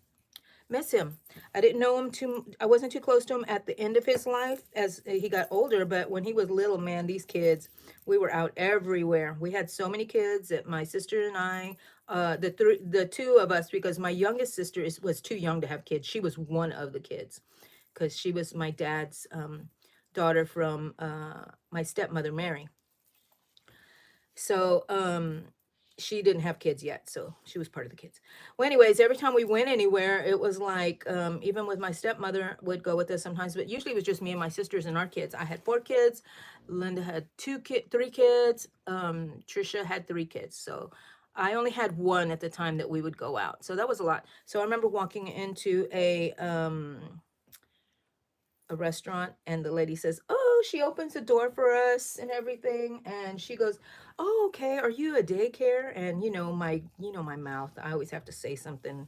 Miss him. I didn't know him too. I wasn't too close to him at the end of his life as he got older. But when he was little, man, these kids, we were out everywhere. We had so many kids that my sister and I, the two of us, because my youngest sister was too young to have kids. She was one of the kids, because she was my dad's daughter from my stepmother Mary. So she didn't have kids yet, so she was part of the kids. Well, anyways, every time we went anywhere, it was like even with my stepmother would go with us sometimes, but usually it was just me and my sisters and our kids. I had 4 kids, Linda had 3 kids, Trisha had 3 kids. So I only had one at the time that we would go out. So that was a lot. So I remember walking into a restaurant, and the lady says, oh, she opens the door for us and everything, and she goes, oh, okay, are you a daycare? And my mouth, I always have to say something.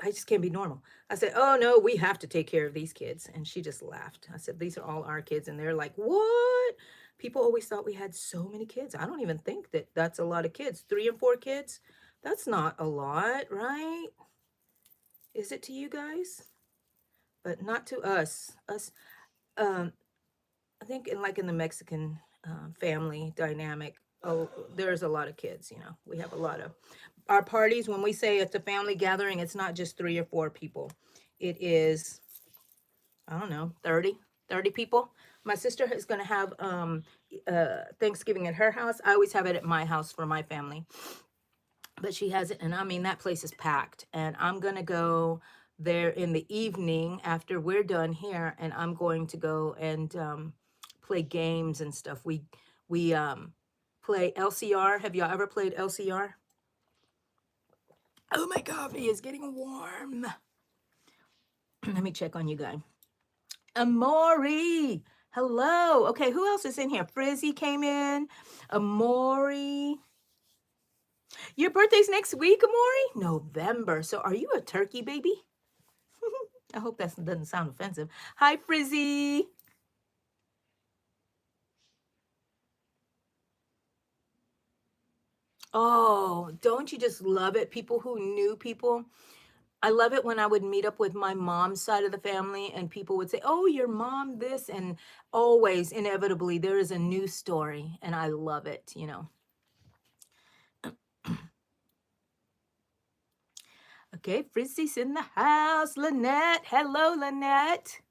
I just can't be normal. I said, oh no, we have to take care of these kids. And she just laughed. I said, these are all our kids. And they're like, what? People always thought we had so many kids. I don't even think that that's a lot of kids. 3 and 4 kids, that's not a lot, right? Is it to you guys? But not to us. um I think in the Mexican family dynamic, oh, there's a lot of kids. We have a lot of our parties. When we say it's a family gathering, it's not just 3 or 4 people. It is, I don't know, 30 people. My sister is going to have Thanksgiving at her house. I always have it at my house for my family, but she has it, and I mean that place is packed. And I'm going to go there in the evening after we're done here, and I'm going to go and play games and stuff. We play LCR. Have y'all ever played LCR? Oh, my coffee is getting warm. Let me check on you guys. Amori, hello. Okay, who else is in here? Frizzy came in. Amori, your birthday's next week, Amori? November. So are you a turkey baby? I hope that doesn't sound offensive. Hi, Frizzy. Oh, don't you just love it? People who knew people. I love it when I would meet up with my mom's side of the family and people would say, oh, your mom this. And always, inevitably, there is a new story. And I love it. Okay, Frizzy's in the house. Lynette. Hello, Lynette.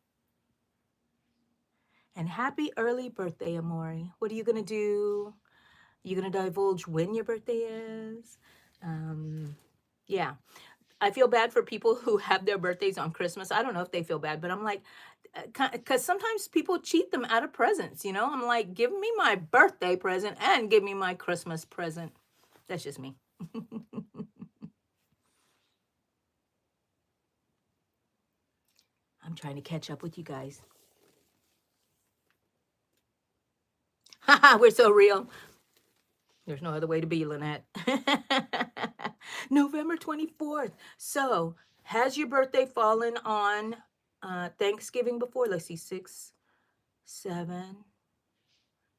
And happy early birthday, Amori. What are you going to do? You going to divulge when your birthday is? Yeah. I feel bad for people who have their birthdays on Christmas. I don't know if they feel bad, but I'm like, because sometimes people cheat them out of presents. I'm like, give me my birthday present and give me my Christmas present. That's just me. I'm trying to catch up with you guys. Haha, we're so real. There's no other way to be, Lynette. November 24th. So, has your birthday fallen on Thanksgiving before? Let's see, 6, 7.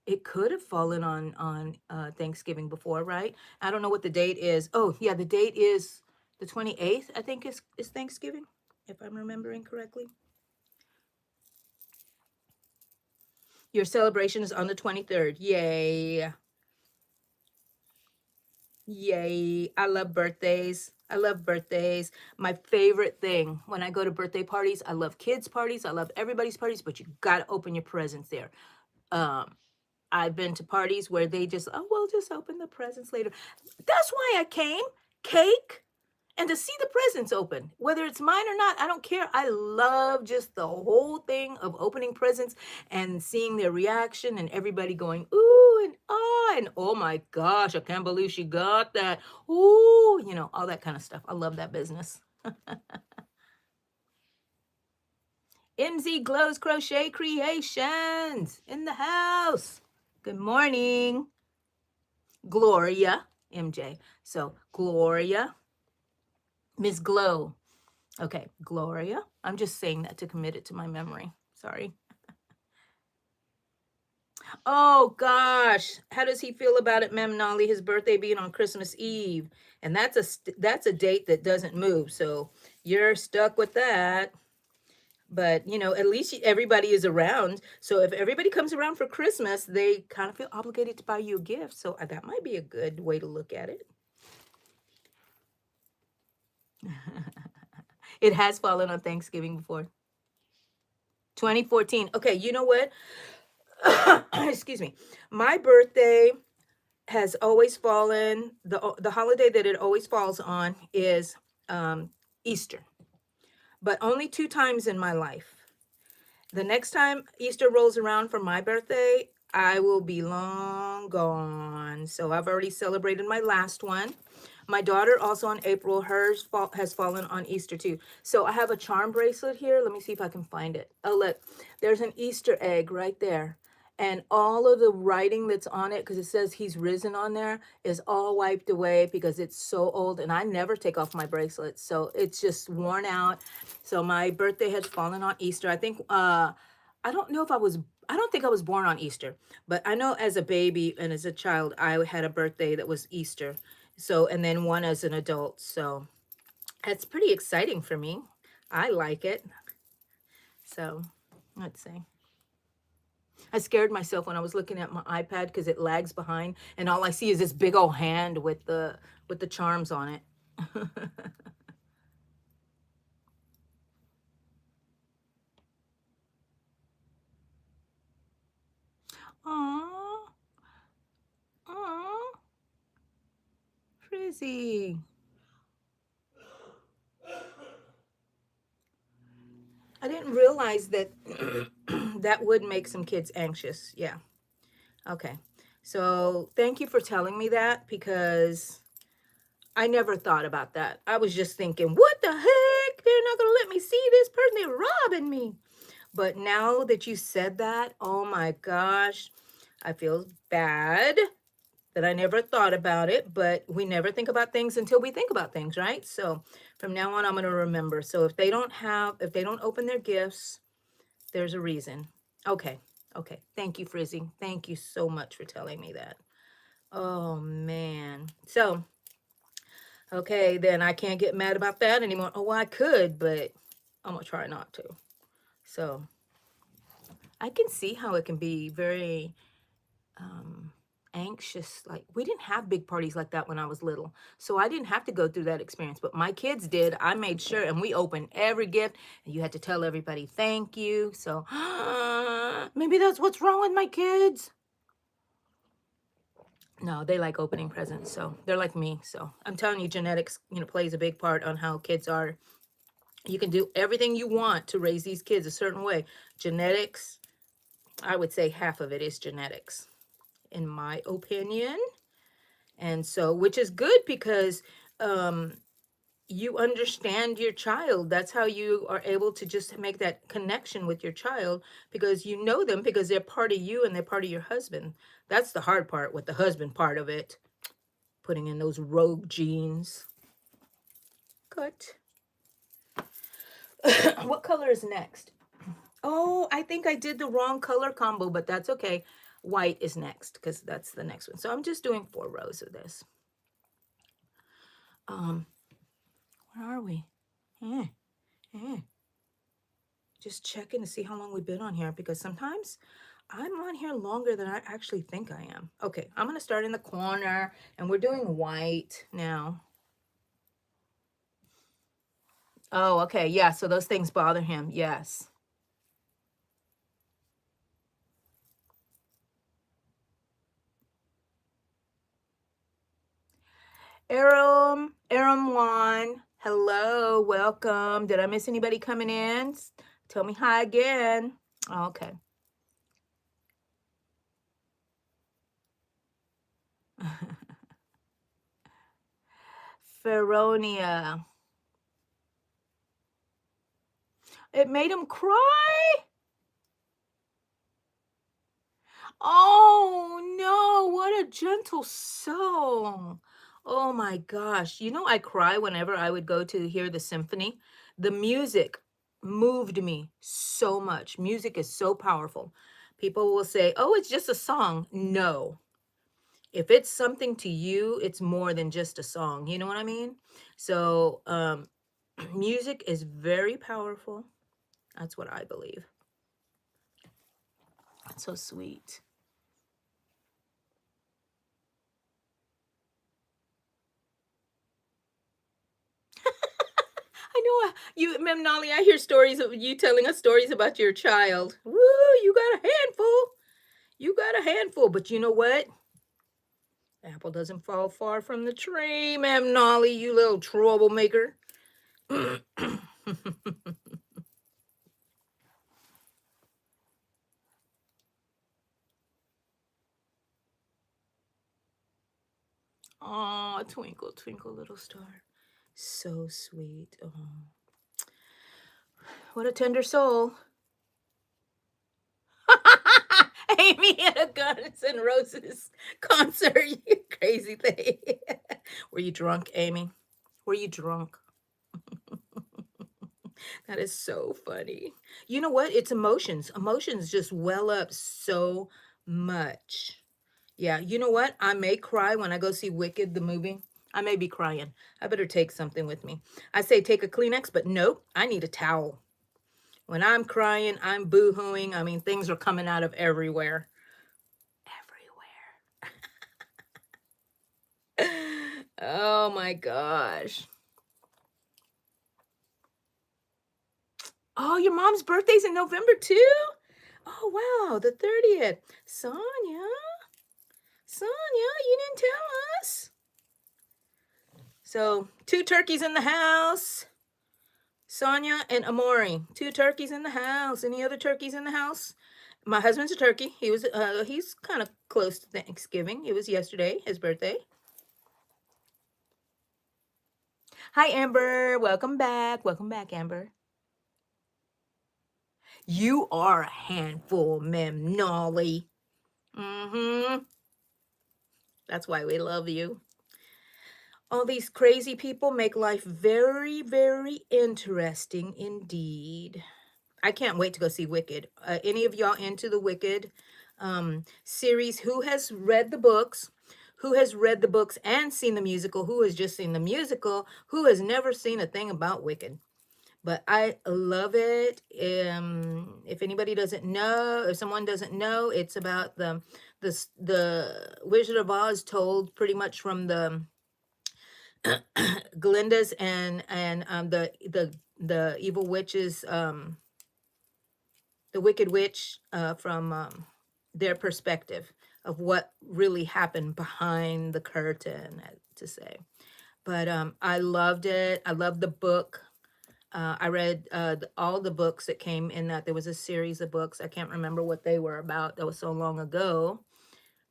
It could have fallen on Thanksgiving before, right? I don't know what the date is. Oh, yeah, the date is the 28th, I think is Thanksgiving, if I'm remembering correctly. Your celebration is on the 23rd. Yay. Yay. I love birthdays. I love birthdays. My favorite thing when I go to birthday parties, I love kids' parties. I love everybody's parties, but you got to open your presents there. Um, I've been to parties where they just, oh, we'll just open the presents later. That's why I came. Cake. And to see the presents open, whether it's mine or not, I don't care. I love just the whole thing of opening presents and seeing their reaction and everybody going, ooh, and ah, and oh my gosh, I can't believe she got that. Ooh, all that kind of stuff. I love that business. MZ Glows Crochet Creations in the house. Good morning. Gloria, MJ. So, Gloria, Miss Glow. Okay, Gloria. I'm just saying that to commit it to my memory. Sorry. Oh gosh, how does he feel about it, Mem Nolly? His birthday being on Christmas Eve, and that's a date that doesn't move. So you're stuck with that. But you know, at least everybody is around. So if everybody comes around for Christmas, they kind of feel obligated to buy you a gift. So that might be a good way to look at it. It has fallen on Thanksgiving before. 2014. Okay, you know what? Excuse me. My birthday has always fallen, the holiday that it always falls on is Easter, but only 2 times in my life. The next time Easter rolls around for my birthday, I will be long gone. So I've already celebrated my last one. My daughter also on April, hers has fallen on Easter too. So I have a charm bracelet here. Let me see if I can find it. Oh, look, there's an Easter egg right there. And all of the writing that's on it, because it says he's risen on there, is all wiped away because it's so old. And I never take off my bracelet. So it's just worn out. So my birthday has fallen on Easter. I think, I don't know if I don't think I was born on Easter, but I know as a baby and as a child, I had a birthday that was Easter. So, and then one as an adult. So that's pretty exciting for me. I like it. So let's see. I scared myself when I was looking at my iPad because it lags behind, and all I see is this big old hand with the charms on it. Aww, aww, Frizzy. I didn't realize that that would make some kids anxious. Yeah. Okay. So thank you for telling me that because I never thought about that. I was just thinking, what the heck? They're not going to let me see this person. They're robbing me. But now that you said that, oh my gosh, I feel bad that I never thought about it. But we never think about things until we think about things, right? So from now on, I'm going to remember. So if they don't open their gifts, there's a reason. Okay. Okay. Thank you, Frizzy. Thank you so much for telling me that. Oh man. So okay, then I can't get mad about that anymore. Oh, I could, but I'm gonna try not to. So I can see how it can be very um, anxious. Like we didn't have big parties like that when I was little, so I didn't have to go through that experience. But my kids did. I made sure, and we opened every gift, and you had to tell everybody thank you. So maybe that's what's wrong with my kids. No, they like opening presents, so they're like me. So I'm telling you, genetics, plays a big part on how kids are. You can do everything you want to raise these kids a certain way. Genetics, I would say half of it is genetics, in my opinion. And so, which is good because um, you understand your child. That's how you are able to just make that connection with your child because you know them because they're part of you and they're part of your husband. That's the hard part with the husband part of it, putting in those rogue genes. Cut. What color is next? Oh, I think I did the wrong color combo, but that's okay. White is next because that's the next one. So I'm just doing 4 rows of this. Um, where are we? Eh, eh. Just checking to see how long we've been on here because sometimes I'm on here longer than I actually think I am. Okay, I'm going to start in the corner and we're doing white now. Oh, okay. Yeah, so those things bother him. Yes. Aram Juan, hello, welcome. Did I miss anybody coming in? Tell me hi again. Okay. Feronia. It made him cry? Oh no, what a gentle soul. Oh my gosh. You know, I cry whenever I would go to hear the symphony. The music moved me so much. Music is so powerful People will say, oh, it's just a song. No. If it's something to you, it's more than just a song. You know what I mean? So music is very powerful. That's what I believe. That's so sweet. I know you, Mem Nolly, I hear stories of you telling us stories about your child. Woo, you got a handful. You got a handful. But you know what? Apple doesn't fall far from the tree, Mem Nolly, you little troublemaker. Aw, twinkle, twinkle, little star. So sweet. Oh, what a tender soul. Amy at a Guns N' Roses concert, you crazy thing. Were you drunk, Amy? Were you drunk? That is so funny. You know what? It's emotions. Emotions just well up so much. Yeah, you know what? I may cry when I go see Wicked, the movie. I may be crying. I better take something with me. I say take a Kleenex, but nope, I need a towel. When I'm crying, I'm boo-hooing. I mean, things are coming out of everywhere. Everywhere. Oh my gosh. Oh, your mom's birthday's in November too? Oh, wow, the 30th. Sonia? Sonia, you didn't tell us. So, 2 turkeys in the house. Sonia and Amori, 2 turkeys in the house. Any other turkeys in the house? My husband's a turkey. He's kind of close to Thanksgiving. It was yesterday, his birthday. Hi, Amber. Welcome back. Welcome back, Amber. You are a handful, Mem Nolly. Mm-hmm. That's why we love you. All these crazy people make life very, very interesting indeed. I can't wait to go see Wicked. Any of y'all into the Wicked series? Who has read the books? Who has read the books and seen the musical? Who has just seen the musical? Who has never seen a thing about Wicked? But I love it. If anybody doesn't know, if someone doesn't know, it's about the Wizard of Oz told pretty much from the Glinda's and the evil witches, the Wicked Witch, from their perspective of what really happened behind the curtain, to say. But I loved it. I loved the book. I read all the books that came in that. There was a series of books. I can't remember what they were about. That was so long ago.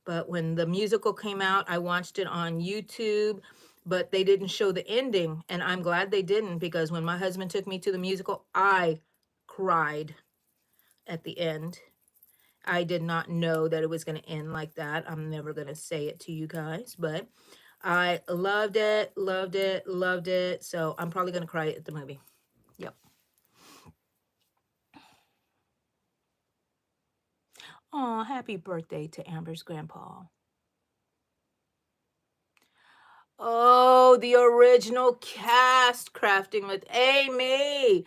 But when the musical came out, I watched it on YouTube, but they didn't show the ending. And I'm glad they didn't, because when my husband took me to the musical, I cried at the end. I did not know that it was going to end like that. I'm never going to say it to you guys, but I loved it, loved it, loved it. So I'm probably going to cry at the movie. Yep. Oh, happy birthday to Amber's grandpa. Oh, the original cast, Crafting with Amy.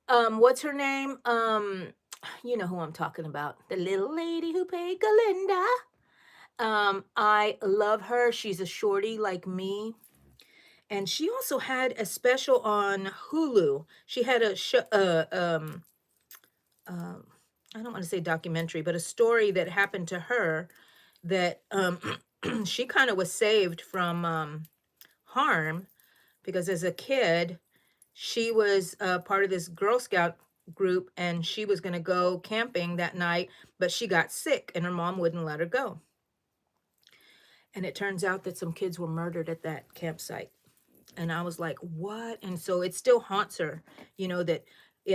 What's her name? You know who I'm talking about. The little lady who played Galinda. I love her. She's a shorty like me. And she also had a special on Hulu. She had a show, I don't want to say documentary, but a story that happened to her that she kind of was saved from harm, because as a kid, she was part of this Girl Scout group, and she was going to go camping that night, but she got sick and her mom wouldn't let her go. And it turns out that some kids were murdered at that campsite. And I was like, what? And so it still haunts her, that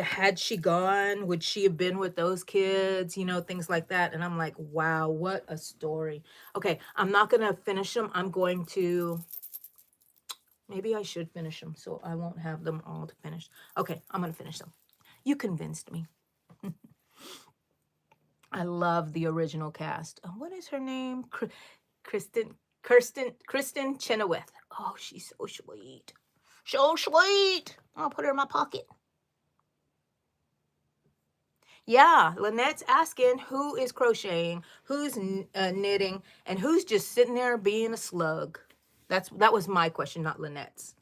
had she gone, would she have been with those kids, things like that. And I'm like, wow, what a story. Okay, I'm not going to finish them. Maybe I should finish them so I won't have them all to finish. Okay, I'm going to finish them. You convinced me. I love the original cast. What is her name? Kristen Chenoweth. Oh, she's so sweet. So sweet. I'll put her in my pocket. Yeah, Lynette's asking who is crocheting, who's knitting, and who's just sitting there being a slug. That was my question, not Lynette's.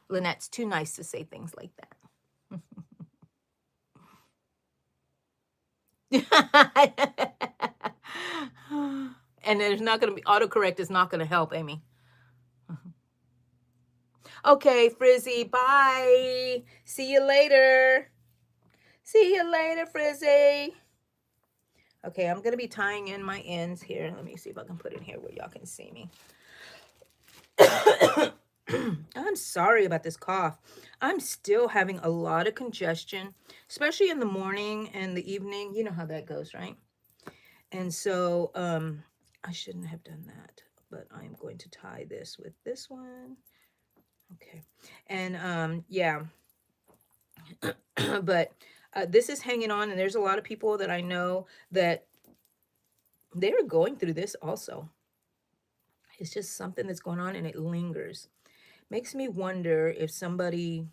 Lynette's too nice to say things like that. And there's not going to be autocorrect is not going to help, Amy. Okay, Frizzy, bye. See you later. See you later, Frizzy. Okay, I'm going to be tying in my ends here. Let me see if I can put it here where y'all can see me. I'm sorry about this cough. I'm still having a lot of congestion, especially in the morning and the evening. You know how that goes, right? And so I shouldn't have done that, but I'm going to tie this with this one. Okay. And yeah, but this is hanging on, and there's a lot of people that I know that they're going through this also. It's just something that's going on and it lingers. Makes me wonder if somebody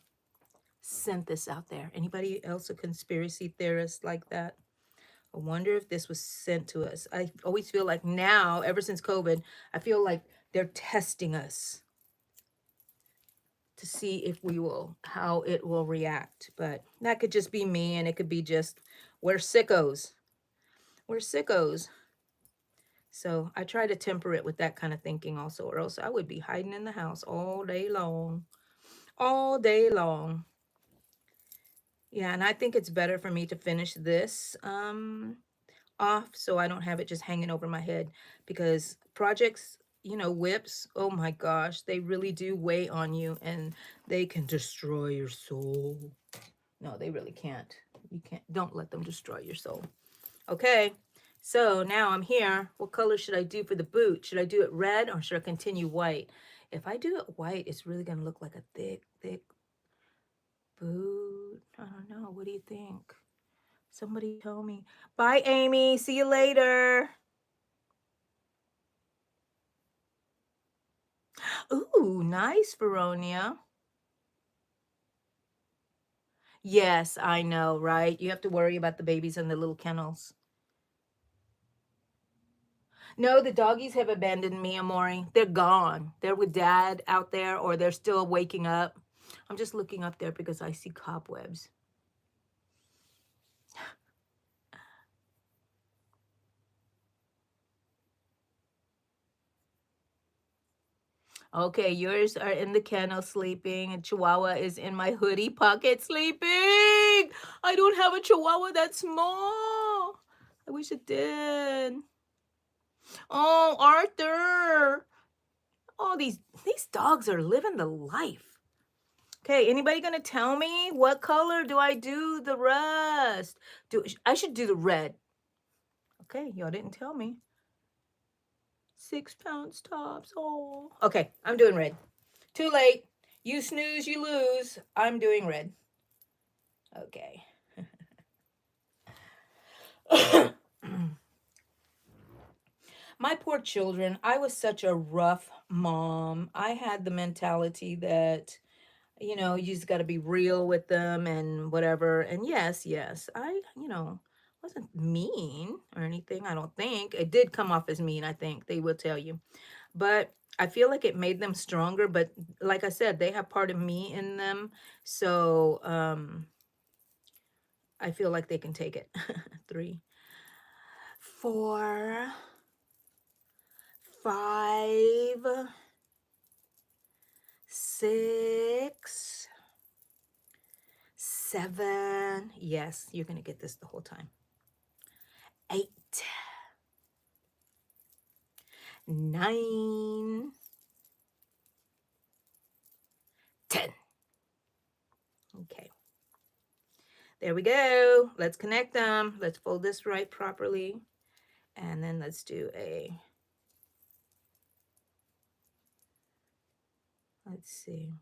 sent this out there. Anybody else a conspiracy theorist like that? I wonder if this was sent to us. I always feel like now, ever since COVID, I feel like they're testing us to see if we will, how it will react. But that could just be me, and it could be just, we're sickos. We're sickos. So I try to temper it with that kind of thinking also, or else I would be hiding in the house all day long. All day long. Yeah, and I think it's better for me to finish this off so I don't have it just hanging over my head, because projects, you know, whips, oh my gosh, they really do weigh on you and they can destroy your soul. No, they really can't. You can't, don't let them destroy your soul. Okay, so now I'm here. What color should I do for the boot? Should I do it red or should I continue white? If I do it white, it's really going to look like a thick, thick boot. I don't know. What do you think? Somebody tell me. Bye, Amy. See you later. Ooh, nice, Veronia. Yes, I know, right? You have to worry about the babies in the little kennels. No, the doggies have abandoned me, Amori. They're gone. They're with Dad out there, or they're still waking up. I'm just looking up there because I see cobwebs. Okay, yours are in the kennel sleeping, and Chihuahua is in my hoodie pocket sleeping. I don't have a Chihuahua that small. I wish it did. Oh, Arthur. Oh, these dogs are living the life. Okay, anybody gonna tell me what color do I do the rest? I should do the red. Okay, y'all didn't tell me. 6 pounds tops. Oh. Okay, I'm doing red. Too late. You snooze, you lose. I'm doing red. Okay. My poor children, I was such a rough mom. I had the mentality that, you know, you just got to be real with them and whatever. And yes, I, you know, wasn't mean or anything, I don't think. It did come off as mean, I think. They will tell you. But I feel like it made them stronger. But like I said, they have part of me in them. So I feel like they can take it. 3, 4, 5, 6, 7. Yes, you're going to get this the whole time. 8, 9, 10. Okay. There we go. Let's connect them. Let's fold this right properly. And then let's do let's see.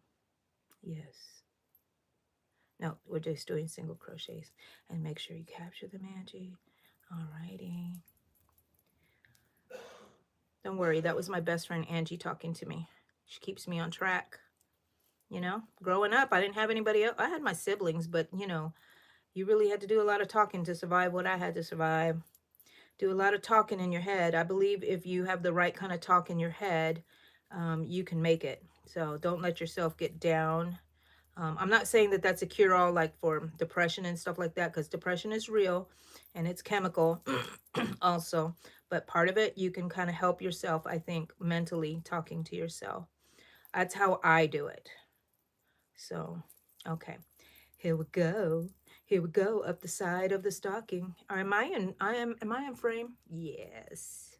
Yes. No, we're just doing single crochets. And make sure you capture them, Angie. Alrighty. Don't worry, that was my best friend Angie talking to me. She keeps me on track. You know, growing up, I didn't have anybody else. I had my siblings, but you know, you really had to do a lot of talking to survive what I had to survive. Do a lot of talking in your head. I believe if you have the right kind of talk in your head, you can make it. So don't let yourself get down. I'm not saying that that's a cure-all like for depression and stuff like that, because depression is real and it's chemical also. But part of it, you can kind of help yourself, I think, mentally talking to yourself. That's how I do it. So, okay, here we go. Here we go up the side of the stocking. Am I in frame? Yes.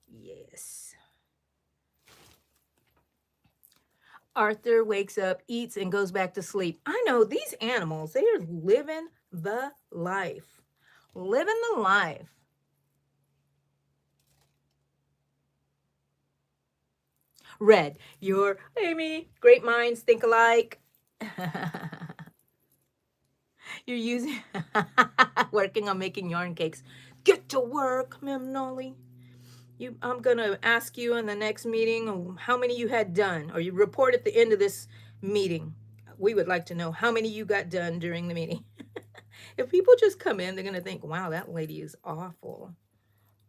Yes. Arthur wakes up, eats, and goes back to sleep. I know these animals, they are living the life. Living the life. Red, you're Amy. Great minds think alike. You're using working on making yarn cakes. Get to work, Mem Nolly. I'm gonna ask you in the next meeting how many you had done, or you report at the end of this meeting. We would like to know how many you got done during the meeting. If people just come in, they're gonna think, "Wow, that lady is awful."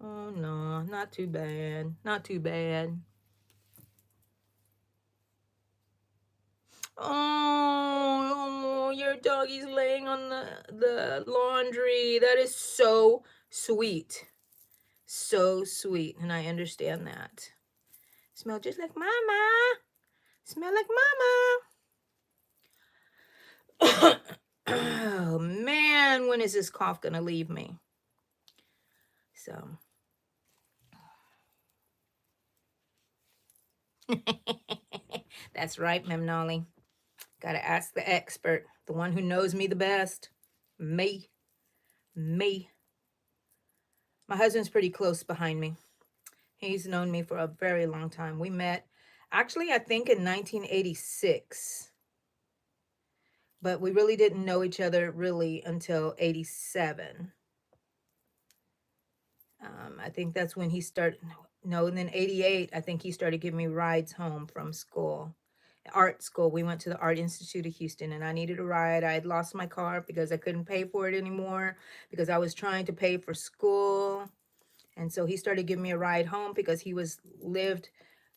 Oh no, not too bad. Not too bad. Oh, your doggy's laying on the laundry. That is so sweet. So sweet, and I understand that. Smell just like mama. Smell like mama. Oh man, when is this cough gonna leave me? So that's right, Memnolly. Gotta ask the expert, the one who knows me the best. Me. Me. My husband's pretty close behind me. He's known me for a very long time. We met, actually, I think in 1986, but we really didn't know each other really until 87. I think that's when he started. No, and then 88, I think he started giving me rides home from school, art school. We went to the Art Institute of Houston, and I needed a ride. I had lost my car because I couldn't pay for it anymore because I was trying to pay for school. And so he started giving me a ride home because he was lived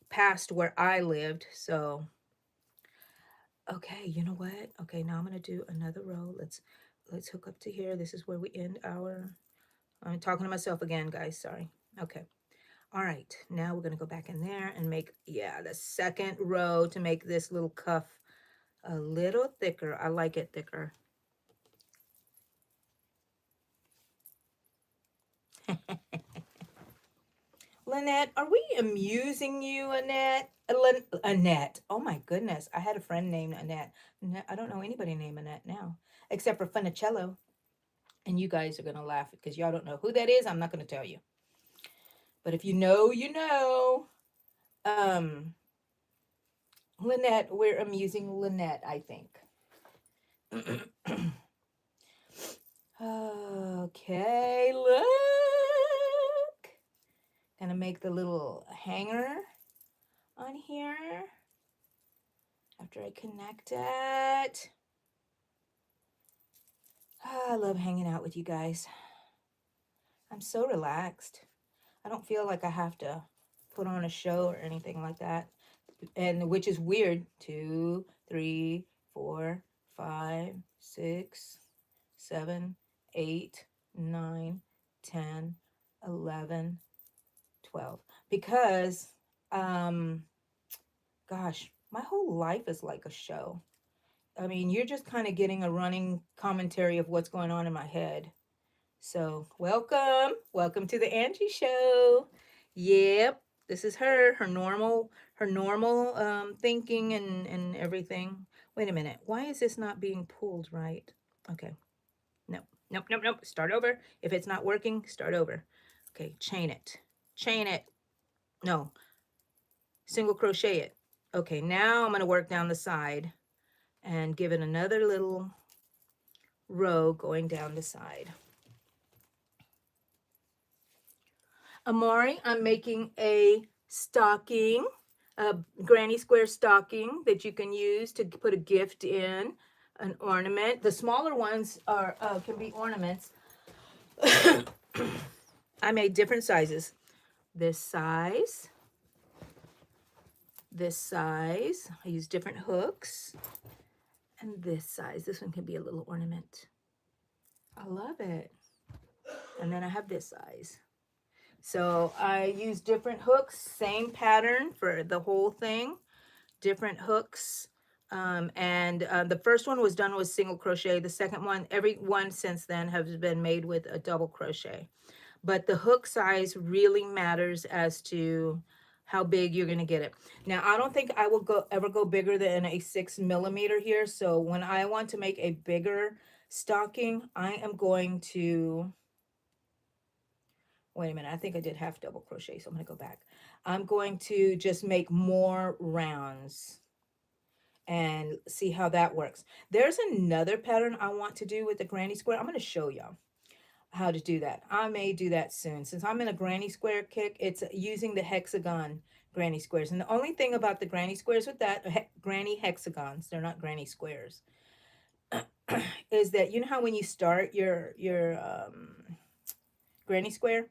past where I lived. So, okay, you know what? Okay, now I'm gonna do another row. Let's hook up to here. This is where we end our. I'm talking to myself again, guys. Sorry. Okay. All right, now we're gonna go back in there and make, yeah, the second row to make this little cuff a little thicker. I like it thicker. Lynette, are we amusing you, Annette? Annette. Oh my goodness, I had a friend named Annette. I don't know anybody named Annette now, except for Funicello. And you guys are gonna laugh because y'all don't know who that is. I'm not gonna tell you. But if you know, you know. Um, Lynette, we're amusing Lynette, I think. Okay, look. Gonna make the little hanger on here after I connect it. I love hanging out with you guys. I'm so relaxed. I don't feel like I have to put on a show or anything like that. And which is weird. 2, 3, 4, 5, 6, 7, 8, 9, 10, 11, 12. Because, gosh, my whole life is like a show. I mean, you're just kind of getting a running commentary of what's going on in my head. So, welcome to the Angie Show. Yep, this is her normal thinking and everything. Wait a minute, why is this not being pulled right? Okay, nope. Start over. If it's not working, start over. Okay, chain it. No, single crochet it. Okay, now I'm going to work down the side and give it another little row going down the side. Amari, I'm making a stocking, a granny square stocking that you can use to put a gift in, an ornament. The smaller ones are can be ornaments. I made different sizes. This size, this size. I use different hooks. And this size. This one can be a little ornament. I love it. And then I have this size. So I use different hooks, same pattern for the whole thing, different hooks. The first one was done with single crochet. The second one, every one since then has been made with a double crochet. But the hook size really matters as to how big you're going to get it. Now, I don't think I will ever go bigger than a 6mm here. So when I want to make a bigger stocking, I am going to, wait a minute, I think I did half double crochet, so I'm going to go back. I'm going to just make more rounds and see how that works. There's another pattern I want to do with the granny square. I'm going to show y'all how to do that. I may do that soon. Since I'm in a granny square kick, it's using the hexagon granny squares. And the only thing about the granny squares with that, granny hexagons, they're not granny squares, is that you know how when you start your granny square,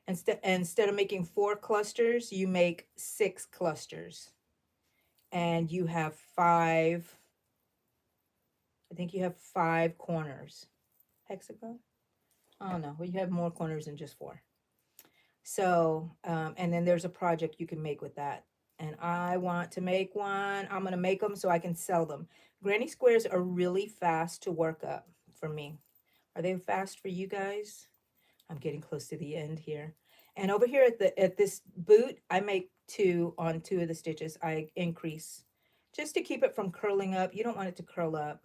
instead of making 4 clusters, you make 6 clusters. And you have 5, I think you have 5 corners. Hexagon? I don't know. Well, you have more corners than just 4. So, and then there's a project you can make with that. And I want to make one. I'm going to make them so I can sell them. Granny squares are really fast to work up for me. Are they fast for you guys? I'm getting close to the end here. And over here at this boot, I make 2 on 2 of the stitches. I increase just to keep it from curling up. You don't want it to curl up.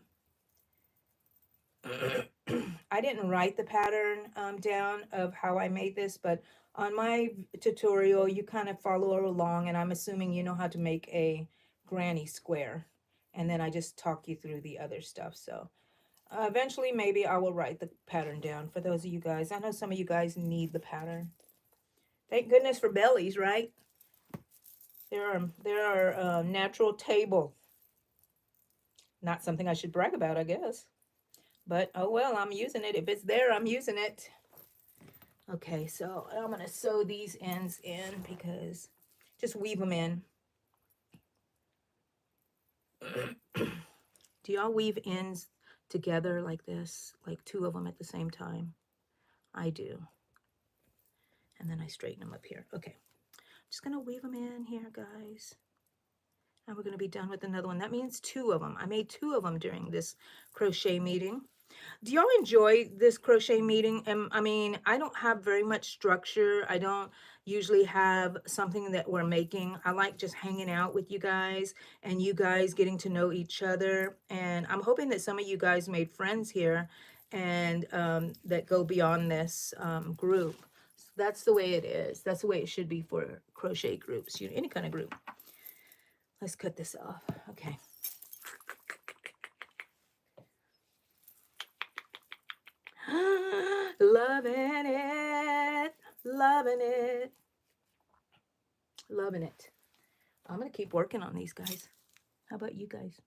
I didn't write the pattern down of how I made this, but on my tutorial, you kind of follow along, and I'm assuming you know how to make a granny square. And then I just talk you through the other stuff. So eventually, maybe I will write the pattern down for those of you guys. I know some of you guys need the pattern. Thank goodness for bellies, right? There are natural table. Not something I should brag about, I guess. But, oh well, I'm using it. If it's there, I'm using it. Okay, so I'm going to sew these ends in because just weave them in. Do y'all weave ends together like this? Like 2 of them at the same time? I do. And then I straighten them up here. Okay, just going to weave them in here, guys. And we're going to be done with another one. That means 2 of them. I made 2 of them during this crochet meeting. Do y'all enjoy this crochet meeting? And I mean, I don't have very much structure. I don't usually have something that we're making. I like just hanging out with you guys and you guys getting to know each other. And I'm hoping that some of you guys made friends here and that go beyond this group. So that's the way it is. That's the way it should be for crochet groups, any kind of group. Let's cut this off. Okay. Loving it, loving it, loving it. I'm going to keep working on these guys. How about you guys?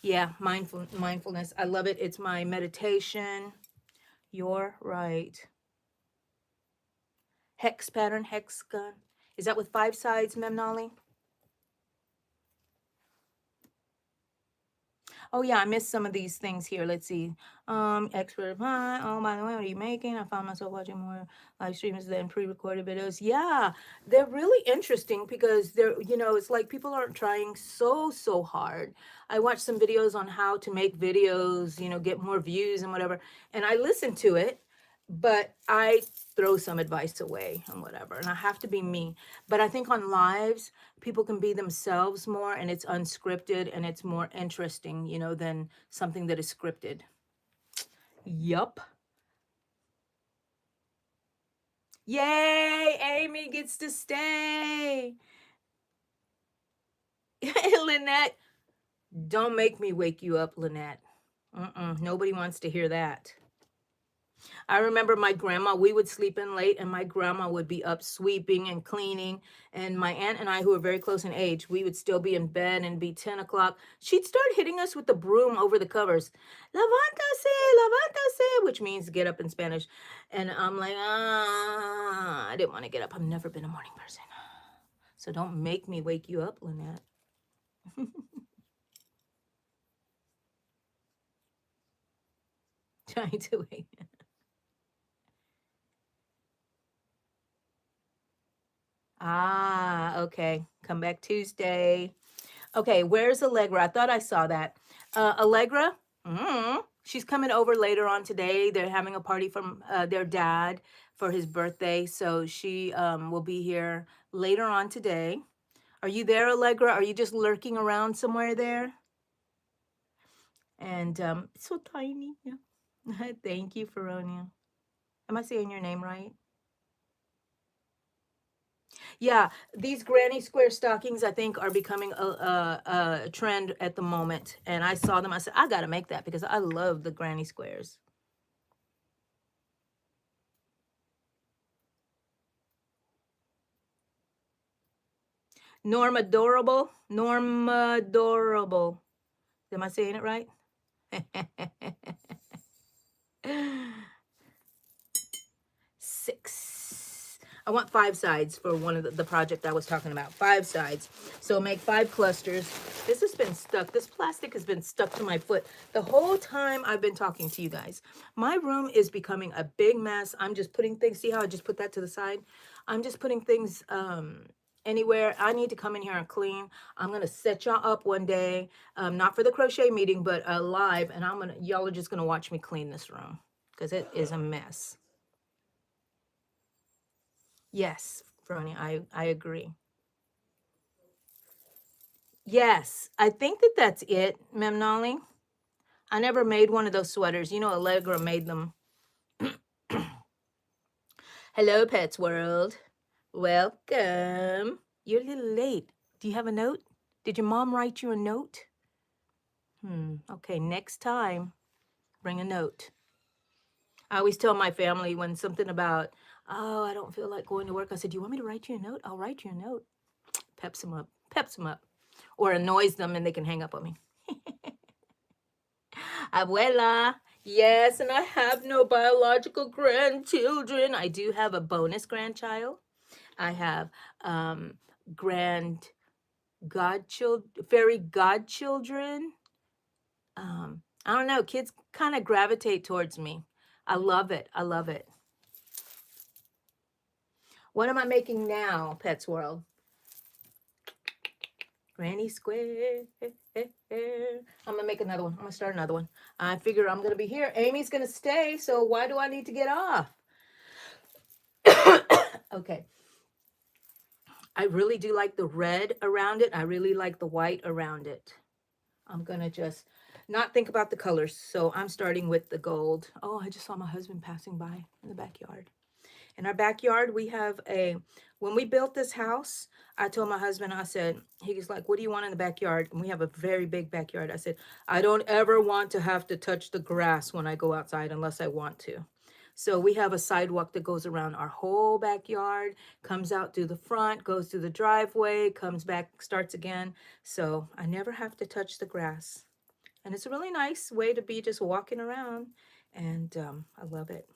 Yeah, mindfulness. I love it. It's my meditation. You're right. Hex pattern, hexagon. Is that with 5 sides, Memnali? Oh yeah, I missed some of these things here. Let's see. Expert pie. Oh, by the way, what are you making? I found myself watching more live streams than pre-recorded videos. Yeah, they're really interesting because they're, it's like people aren't trying so hard. I watched some videos on how to make videos, get more views and whatever. And I listened to it, but I throw some advice away and whatever. And I have to be me. But I think on lives, people can be themselves more and it's unscripted and it's more interesting, than something that is scripted. Yup. Yay, Amy gets to stay. Lynette, don't make me wake you up, Lynette. Nobody wants to hear that. I remember my grandma, we would sleep in late and my grandma would be up sweeping and cleaning. And my aunt and I, who are very close in age, we would still be in bed and be 10 o'clock. She'd start hitting us with the broom over the covers. Levántase, which means get up in Spanish. And I'm like, I didn't want to get up. I've never been a morning person. So don't make me wake you up, Lynette. Trying to wake. Ah, okay. Come back Tuesday. Okay, where's Allegra? I thought I saw that. Allegra, she's coming over later on today. They're having a party from their dad for his birthday. So she will be here later on today. Are you there, Allegra? Are you just lurking around somewhere there? And it's so tiny. Yeah. Thank you, Feronia. Am I saying your name right? Yeah, these granny square stockings, I think, are becoming a trend at the moment. And I saw them. I said, I got to make that because I love the granny squares. Norm Adorable. Norm Adorable. Am I saying it right? 6. I want 5 sides for one of the project I was talking about. 5 sides. So make 5 clusters. This has been stuck. This plastic has been stuck to my foot the whole time I've been talking to you guys. My room is becoming a big mess. I'm just putting things. See how I just put that to the side? I'm just putting things anywhere. I need to come in here and clean. I'm gonna set y'all up one day, not for the crochet meeting, but live, and y'all are just gonna watch me clean this room because it is a mess. Yes, Brony, I agree. Yes, I think that that's it, Memnali. I never made one of those sweaters. You know, Allegra made them. Hello, Pets World. Welcome. You're a little late. Do you have a note? Did your mom write you a note? Okay, next time, bring a note. I always tell my family when something about, oh, I don't feel like going to work. I said, do you want me to write you a note? I'll write you a note. Peps them up. Peps them up. Or annoys them and they can hang up on me. Abuela. Yes, and I have no biological grandchildren. I do have a bonus grandchild. I have grand godchildren, fairy godchildren. I don't know. Kids kind of gravitate towards me. I love it. I love it. What am I making now, Pets World? Granny Square. I'm gonna make another one. I'm gonna start another one. I figure I'm gonna be here. Amy's gonna stay, so why do I need to get off? Okay. I really do like the red around it. I really like the white around it. I'm gonna just not think about the colors. So I'm starting with the gold. Oh, I just saw my husband passing by in the backyard. In our backyard, we have when we built this house, I told my husband, I said, he was like, what do you want in the backyard? And we have a very big backyard. I said, I don't ever want to have to touch the grass when I go outside unless I want to. So we have a sidewalk that goes around our whole backyard, comes out through the front, goes through the driveway, comes back, starts again. So I never have to touch the grass. And it's a really nice way to be just walking around. And I love it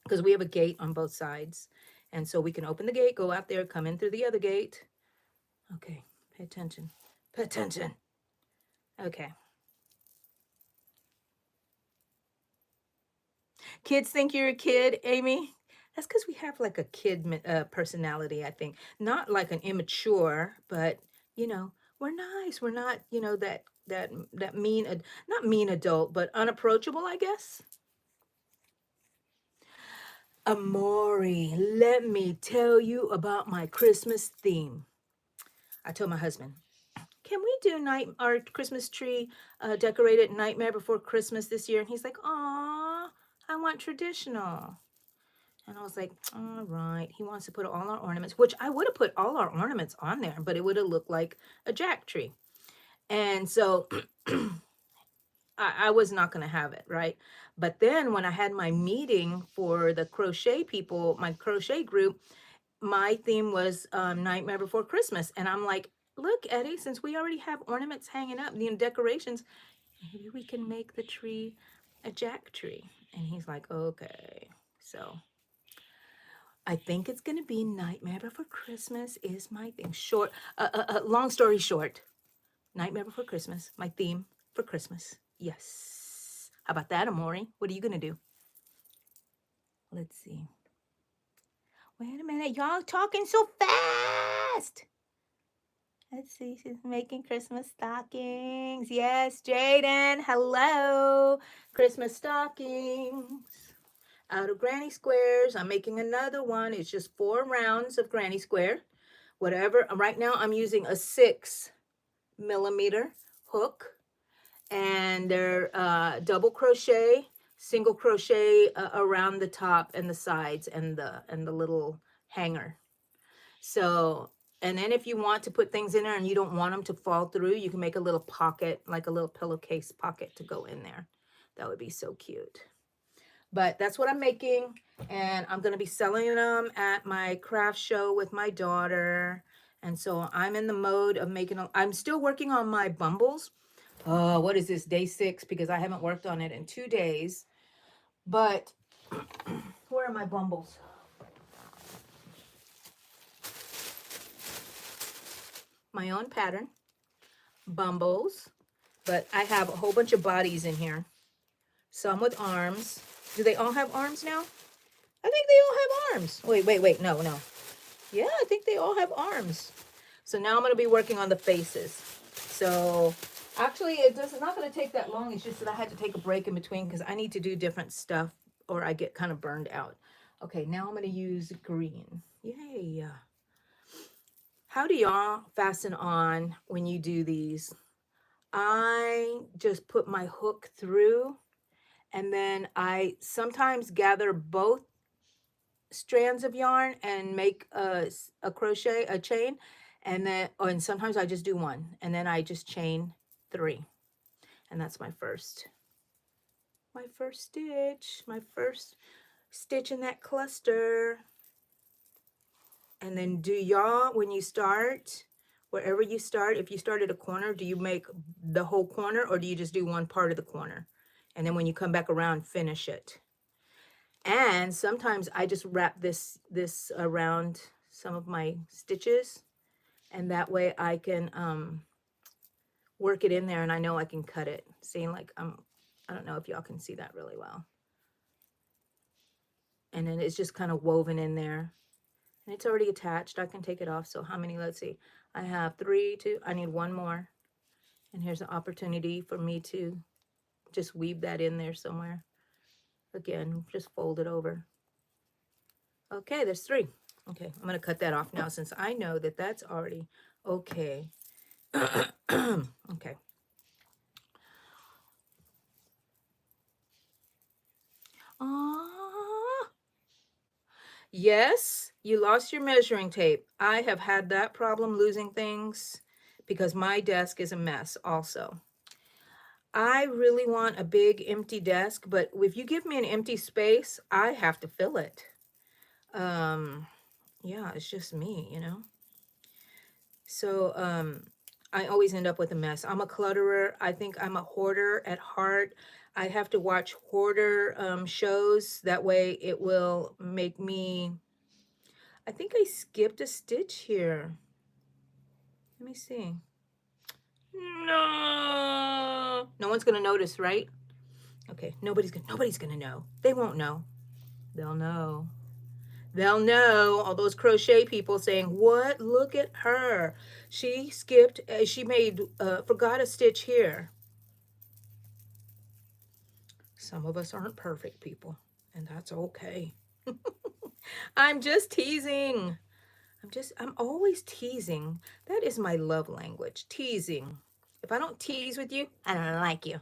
because we have a gate on both sides. And so we can open the gate, go out there, come in through the other gate. Okay, pay attention. Pay attention. Okay. Kids think you're a kid, Amy? That's because we have like a kid personality, I think. Not like an immature, but you know, we're nice. We're not, you know, that mean, not mean adult, but unapproachable, I guess. Amori, let me tell you about my Christmas theme. I told my husband, can we do our Christmas tree decorated Nightmare Before Christmas this year? And he's like, aw, I want traditional. And I was like, all right. He wants to put all our ornaments, which I would have put all our ornaments on there, but it would have looked like a jack tree. And so I was not going to have it, right? But then when I had my meeting for the crochet people, my crochet group, my theme was Nightmare Before Christmas. And I'm like, look, Eddie, since we already have ornaments hanging up, decorations, maybe we can make the tree a jack tree. And he's like, okay. So I think it's going to be Nightmare Before Christmas is my thing. Long story short, Nightmare Before Christmas, my theme for Christmas. Yes. How about that, Amori? What are you going to do? Let's see. Wait a minute. Y'all talking so fast. Let's see. She's making Christmas stockings. Yes, Jaden. Hello. Christmas stockings. Out of granny squares. I'm making another one. It's just 4 rounds of granny square. Whatever. Right now I'm using a 6mm hook. And they're double crochet, single crochet around the top and the sides and the little hanger. So, and then if you want to put things in there and you don't want them to fall through, you can make a little pocket, like a little pillowcase pocket to go in there. That would be so cute. But that's what I'm making, and I'm going to be selling them at my craft show with my daughter. And so I'm in the mode of making them. I'm still working on my bumbles. What is this, day 6? Because I haven't worked on it in 2 days. But where are my bumbles? My own pattern, bumbles. But I have a whole bunch of bodies in here. Some with arms. Do they all have arms now? I think they all have arms. Wait. No. Yeah, I think they all have arms. So now I'm going to be working on the faces. So actually, it's not going to take that long. It's just that I had to take a break in between because I need to do different stuff or I get kind of burned out. Okay, now I'm going to use green. Yay. How do y'all fasten on when you do these? I just put my hook through, and then I sometimes gather both strands of yarn and make a crochet, a chain, and then, and sometimes I just do one, and then I just chain 3, and that's my first stitch, my first stitch in that cluster. And then do y'all, when you start, wherever you start, if you start at a corner, do you make the whole corner or do you just do one part of the corner? And then when you come back around, finish it. And sometimes I just wrap this around some of my stitches, and that way I can work it in there and I know I can cut it. See, like I don't know if y'all can see that really well. And then it's just kind of woven in there. And it's already attached. I can take it off. So how many? Let's see. I have 3, 2. I need 1 more. And here's an opportunity for me to just weave that in there somewhere. Again, just fold it over. Okay, there's 3. Okay, I'm going to cut that off now since I know that that's already okay. Okay. Ah, yes, you lost your measuring tape. I have had that problem losing things because my desk is a mess also. I really want a big empty desk, but if you give me an empty space, I have to fill it. Yeah, it's just me, you know. So I always end up with a mess. I'm a clutterer. I think I'm a hoarder at heart. I have to watch hoarder shows. That way it will make me, I think I skipped a stitch here. Let me see. No one's gonna notice, right? Okay, nobody's gonna know. They won't know. They'll know. They'll know. All those crochet people saying, "What? Look at her. She skipped. She made. Forgot a stitch here." Some of us aren't perfect people, and that's okay. I'm just teasing. I'm always teasing. That is my love language, teasing. If I don't tease with you, I don't like you.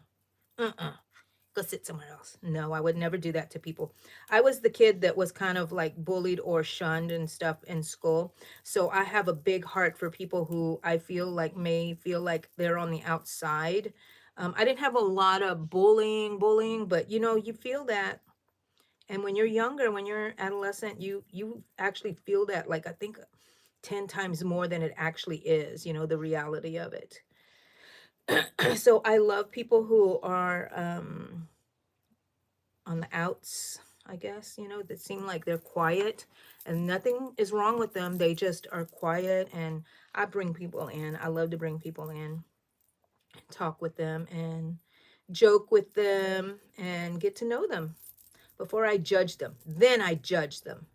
Go sit somewhere else. No, I would never do that to people. I was the kid that was kind of like bullied or shunned and stuff in school. So I have a big heart for people who I feel like may feel like they're on the outside. I didn't have a lot of bullying, but you know, you feel that. And when you're younger, when you're adolescent, you actually feel that, like, I think 10 times more than it actually is, you know, the reality of it. So I love people who are on the outs, I guess, you know, that seem like they're quiet and nothing is wrong with them. They just are quiet. And I bring people in. I love to bring people in, talk with them, and joke with them and get to know them before I judge them. Then I judge them.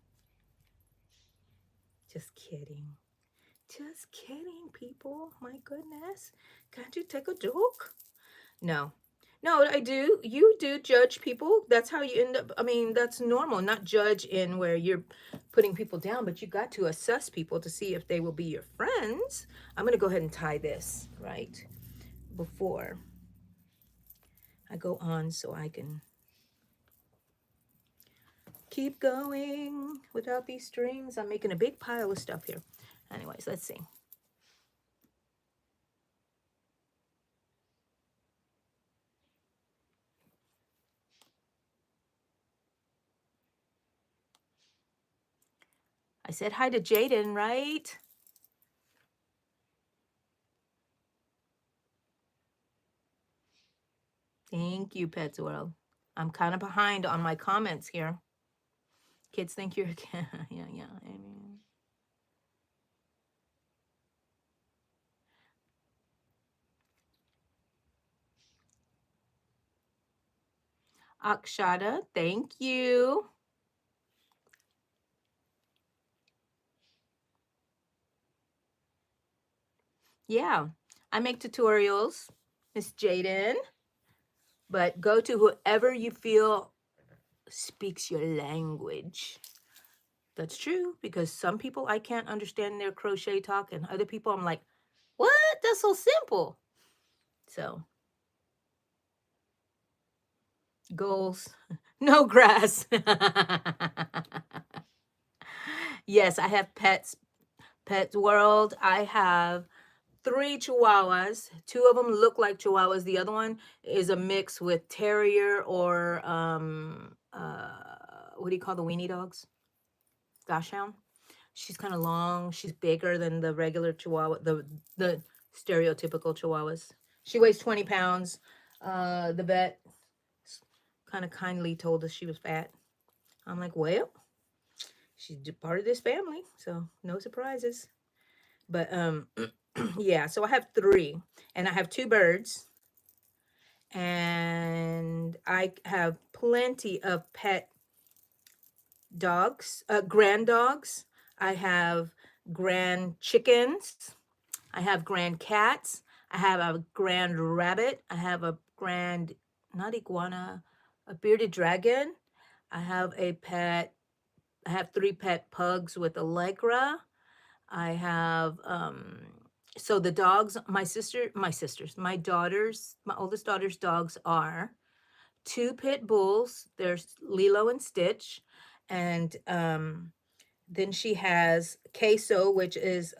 Just kidding. Just kidding, people. My goodness. Can't you take a joke? No. No, I do. You do judge people. That's how you end up. I mean, that's normal. Not judge in where you're putting people down, but you got to assess people to see if they will be your friends. I'm going to go ahead and tie this, right? Before I go on so I can keep going without these strings. I'm making a big pile of stuff here. Anyways, let's see. I said hi to Jaden, right? Thank you, Pets World. I'm kind of behind on my comments here. Kids think you're yeah. I mean, Akshada, thank you. Yeah, I make tutorials, Miss Jaden, but go to whoever you feel speaks your language. That's true because some people I can't understand their crochet talk, and other people I'm like, what? That's so simple. So, goals, no grass. Yes, I have Pets World. I have three chihuahuas. Two of them look like chihuahuas. The other one is a mix with terrier or what do you call the weenie dogs? Dachshund. She's kind of long. She's bigger than the regular chihuahua, the stereotypical chihuahuas. She weighs 20 pounds. The vet kind of kindly told us she was fat. I'm like, well, she's part of this family, so no surprises. But yeah, so I have three, and I have two birds, and I have plenty of pet dogs, grand dogs. I have grand chickens. I have grand cats. I have a grand rabbit. I have a grand, not iguana, a bearded dragon. I have a pet, I have three pet pugs with Allegra. I have so the dogs, my daughters, my oldest daughter's dogs are two pit bulls. There's Lilo and Stitch, and then she has Queso, which is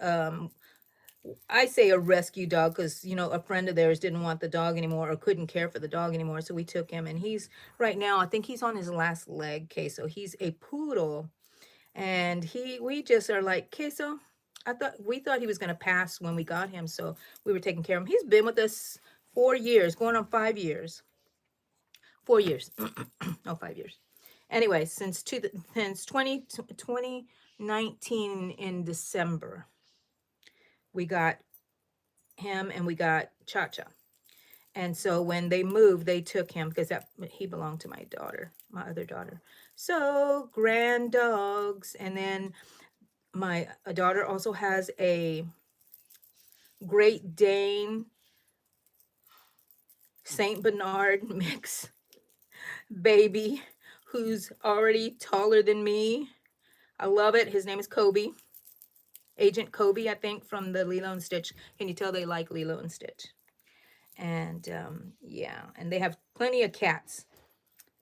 I say a rescue dog because you know a friend of theirs didn't want the dog anymore or couldn't care for the dog anymore, so we took him, and he's right now I think he's on his last leg. Queso, he's a poodle, and we just are like, Queso, we thought he was going to pass when we got him, so we were taking care of him. He's been with us 4 years, going on 5 years. 4 years. No, 5 years. Anyway, since 2019 in December, we got him and we got Cha-Cha. And so when they moved, they took him because he belonged to my daughter, my other daughter. So grand dogs. And then my daughter also has a Great Dane Saint Bernard mix baby who's already taller than me. I love it. His name is Kobe. Agent Kobe, I think, from the Lilo and Stitch. Can you tell they like Lilo and Stitch? And yeah, and they have plenty of cats.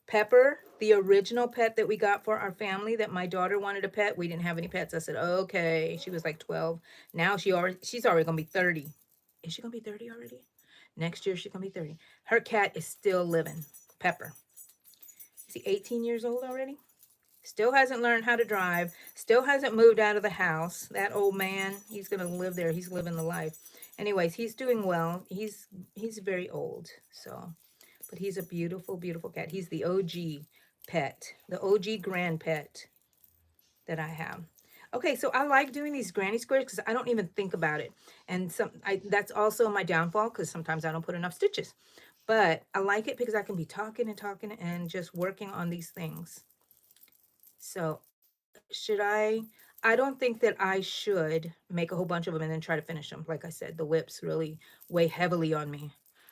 Pepper, the original pet that we got for our family that my daughter wanted a pet. We didn't have any pets. I said, okay. She was like 12. Now she's already gonna be 30. Is she gonna be 30 already? Next year, she's going to be 30. Her cat is still living. Pepper. Is he 18 years old already? Still hasn't learned how to drive. Still hasn't moved out of the house. That old man, he's going to live there. He's living the life. Anyways, he's doing well. He's very old. So, but he's a beautiful, beautiful cat. He's the OG pet, the OG grand pet that I have. Okay, so I like doing these granny squares because I don't even think about it. And that's also my downfall because sometimes I don't put enough stitches. But I like it because I can be talking and talking and just working on these things. So should I don't think that I should make a whole bunch of them and then try to finish them. Like I said, the whips really weigh heavily on me.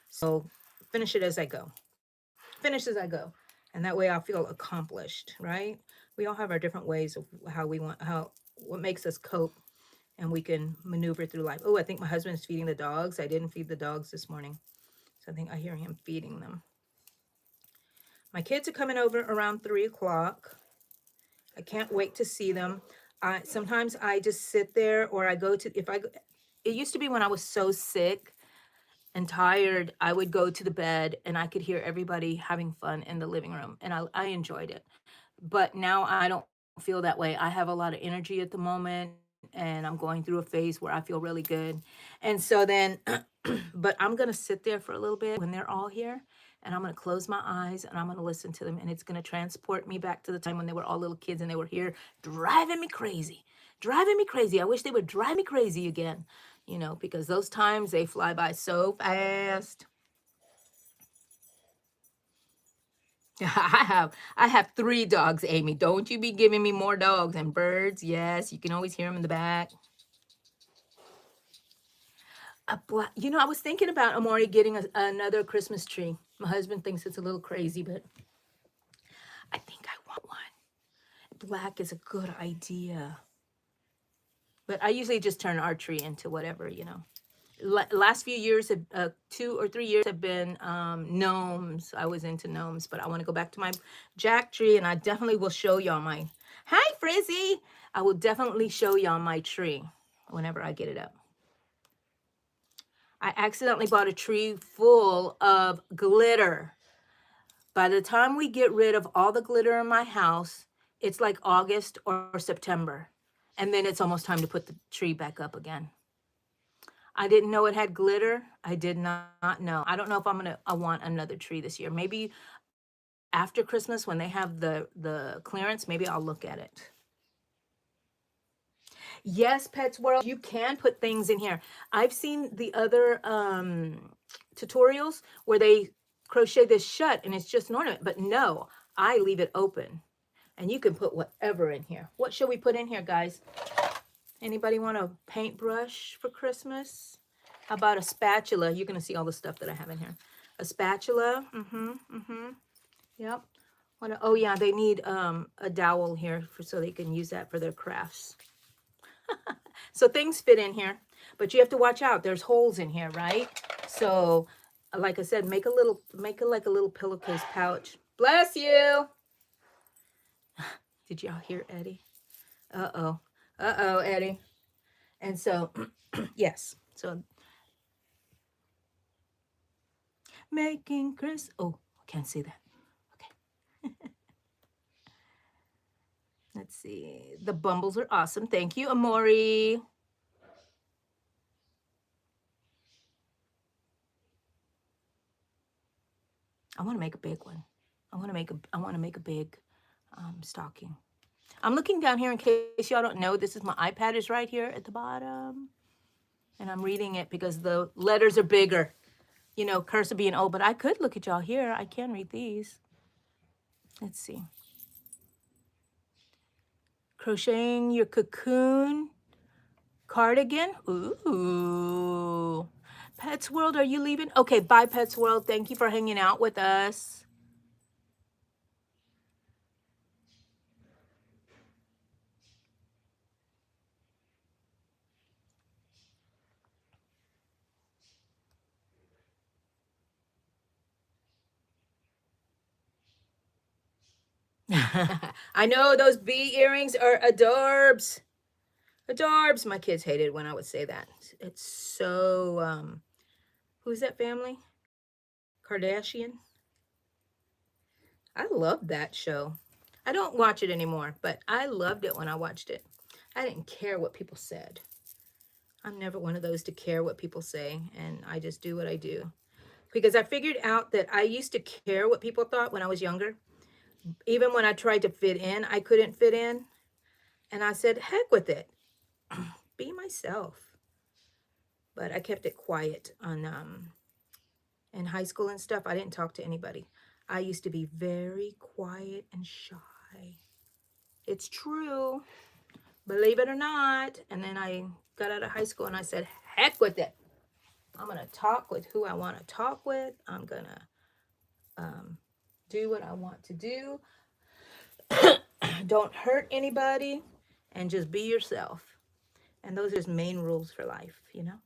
So finish it as I go. Finish as I go. And that way I'll feel accomplished, right? We all have our different ways of how we want, what makes us cope, and we can maneuver through life. Oh, I think my husband's feeding the dogs. I didn't feed the dogs this morning. So I think I hear him feeding them. My kids are coming over around 3 o'clock. I can't wait to see them. Sometimes I just sit there, or I go to, it used to be when I was so sick and tired, I would go to the bed and I could hear everybody having fun in the living room, and I enjoyed it. But now I don't feel that way. I have a lot of energy at the moment, and I'm going through a phase where I feel really good. And so then, but I'm going to sit there for a little bit when they're all here, and I'm going to close my eyes and I'm going to listen to them. And it's going to transport me back to the time when they were all little kids and they were here driving me crazy. Driving me crazy. I wish they would drive me crazy again, because those times, they fly by so fast. I have 3 dogs, Amy. Don't you be giving me more dogs and birds. Yes, you can always hear them in the back. I was thinking about Amori getting another Christmas tree. My husband thinks it's a little crazy, but I think I want one. Black is a good idea. But I usually just turn our tree into whatever. Last few years, 2 or 3 years have been gnomes. I was into gnomes, but I want to go back to my jack tree, and I definitely will show y'all my, hi Frizzy. I will definitely show y'all my tree whenever I get it up. I accidentally bought a tree full of glitter. By the time we get rid of all the glitter in my house, it's like August or September. And then it's almost time to put the tree back up again. I didn't know it had glitter. I did not know. I don't know if I want another tree this year. Maybe after Christmas when they have the clearance, maybe I'll look at it. Yes, Pets World, you can put things in here. I've seen the other tutorials where they crochet this shut and it's just an ornament, but no, I leave it open. And you can put whatever in here. What should we put in here, guys? Anybody want a paintbrush for Christmas? How about a spatula? You're going to see all the stuff that I have in here. A spatula. Yep. Oh, yeah, they need a dowel here so they can use that for their crafts. So things fit in here, but you have to watch out. There's holes in here, right? So, like I said, make like a little pillowcase pouch. Bless you. Did y'all hear Eddie? Uh-oh. Uh-oh, Eddie. And so, yes. So, making Chris. Oh, can't see that. Okay. Let's see. The bumbles are awesome. Thank you, Amori. I want to make a big one. I want to make a big stocking. I'm looking down here in case y'all don't know. This is my iPad is right here at the bottom. And I'm reading it because the letters are bigger. Cursor being old. But I could look at y'all here. I can read these. Let's see. Crocheting your cocoon cardigan. Ooh. Pets World, are you leaving? Okay, bye, Pets World. Thank you for hanging out with us. I know those bee earrings are adorbs. Adorbs. My kids hated when I would say that. It's so Who's that family? Kardashian. I loved that show. I don't watch it anymore, but I loved it when I watched it. I didn't care what people said. I'm never one of those to care what people say, and I just do what I do. Because I figured out that I used to care what people thought when I was younger. Even when I tried to fit in, I couldn't fit in. And I said, heck with it, be myself. But I kept it quiet on in high school and stuff. I didn't talk to anybody. I used to be very quiet and shy. It's true, believe it or not. And then I got out of high school and I said, heck with it. I'm going to talk with who I want to talk with. I'm going to do what I want to do. Don't hurt anybody and just be yourself. And those are just main rules for life, you know?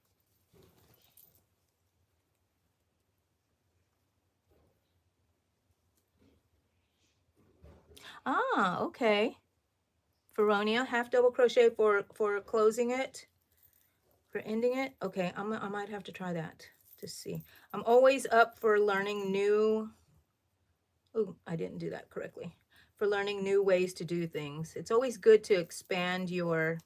Ah, okay. Veronia, half double crochet for closing it, for ending it. Okay, I might have to try that to see. I'm always up for learning new. Oh, I didn't do that correctly. For learning new ways to do things. It's always good to expand your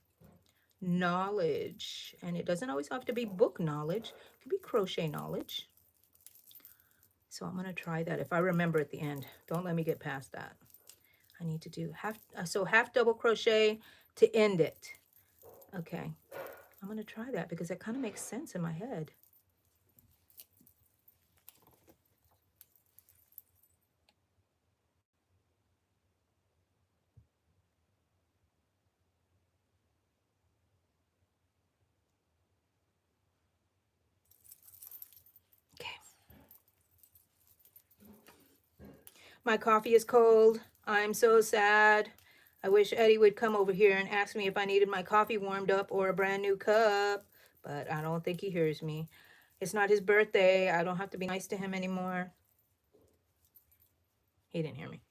knowledge, and it doesn't always have to be book knowledge. It could be crochet knowledge. So I'm gonna try that if I remember at the end. Don't let me get past that. I need to do half double crochet to end it. Okay, I'm gonna try that because that kind of makes sense in my head. Okay. My coffee is cold. I'm so sad. I wish Eddie would come over here and ask me if I needed my coffee warmed up or a brand new cup, but I don't think he hears me. It's not his birthday. I don't have to be nice to him anymore. He didn't hear me.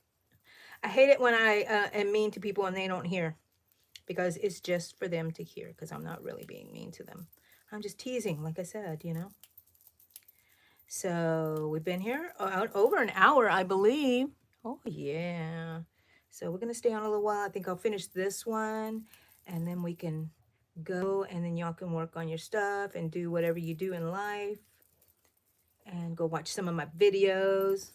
I hate it when I am mean to people and they don't hear because it's just for them to hear because I'm not really being mean to them. I'm just teasing, like I said, you know. So we've been here over an hour, I believe. Oh, yeah. So we're going to stay on a little while. I think I'll finish this one and then we can go and then y'all can work on your stuff and do whatever you do in life and go watch some of my videos.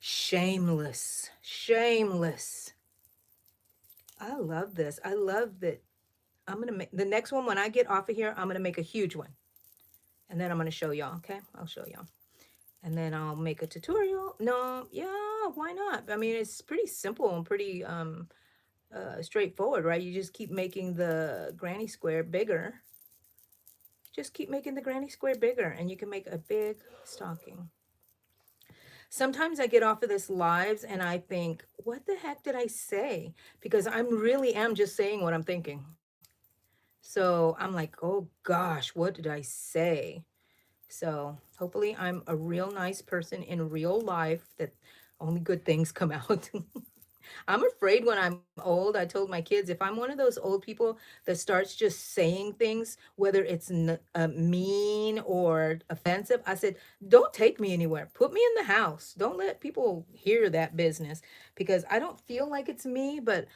Shameless. Shameless. I love this. I love that. I'm going to make the next one when I get off of here, I'm going to make a huge one. And then I'm going to show y'all, okay? I'll show y'all. And then I'll make a tutorial. No, yeah, why not? I mean, it's pretty simple and pretty straightforward, right? You just keep making the granny square bigger. Just keep making the granny square bigger and you can make a big stocking. Sometimes I get off of this lives and I think, what the heck did I say? Because I really am just saying what I'm thinking. So I'm like, oh gosh, what did I say? So hopefully I'm a real nice person in real life that only good things come out. I'm afraid when I'm old, I told my kids, if I'm one of those old people that starts just saying things, whether it's mean or offensive, I said, don't take me anywhere. Put me in the house. Don't let people hear that business because I don't feel like it's me, but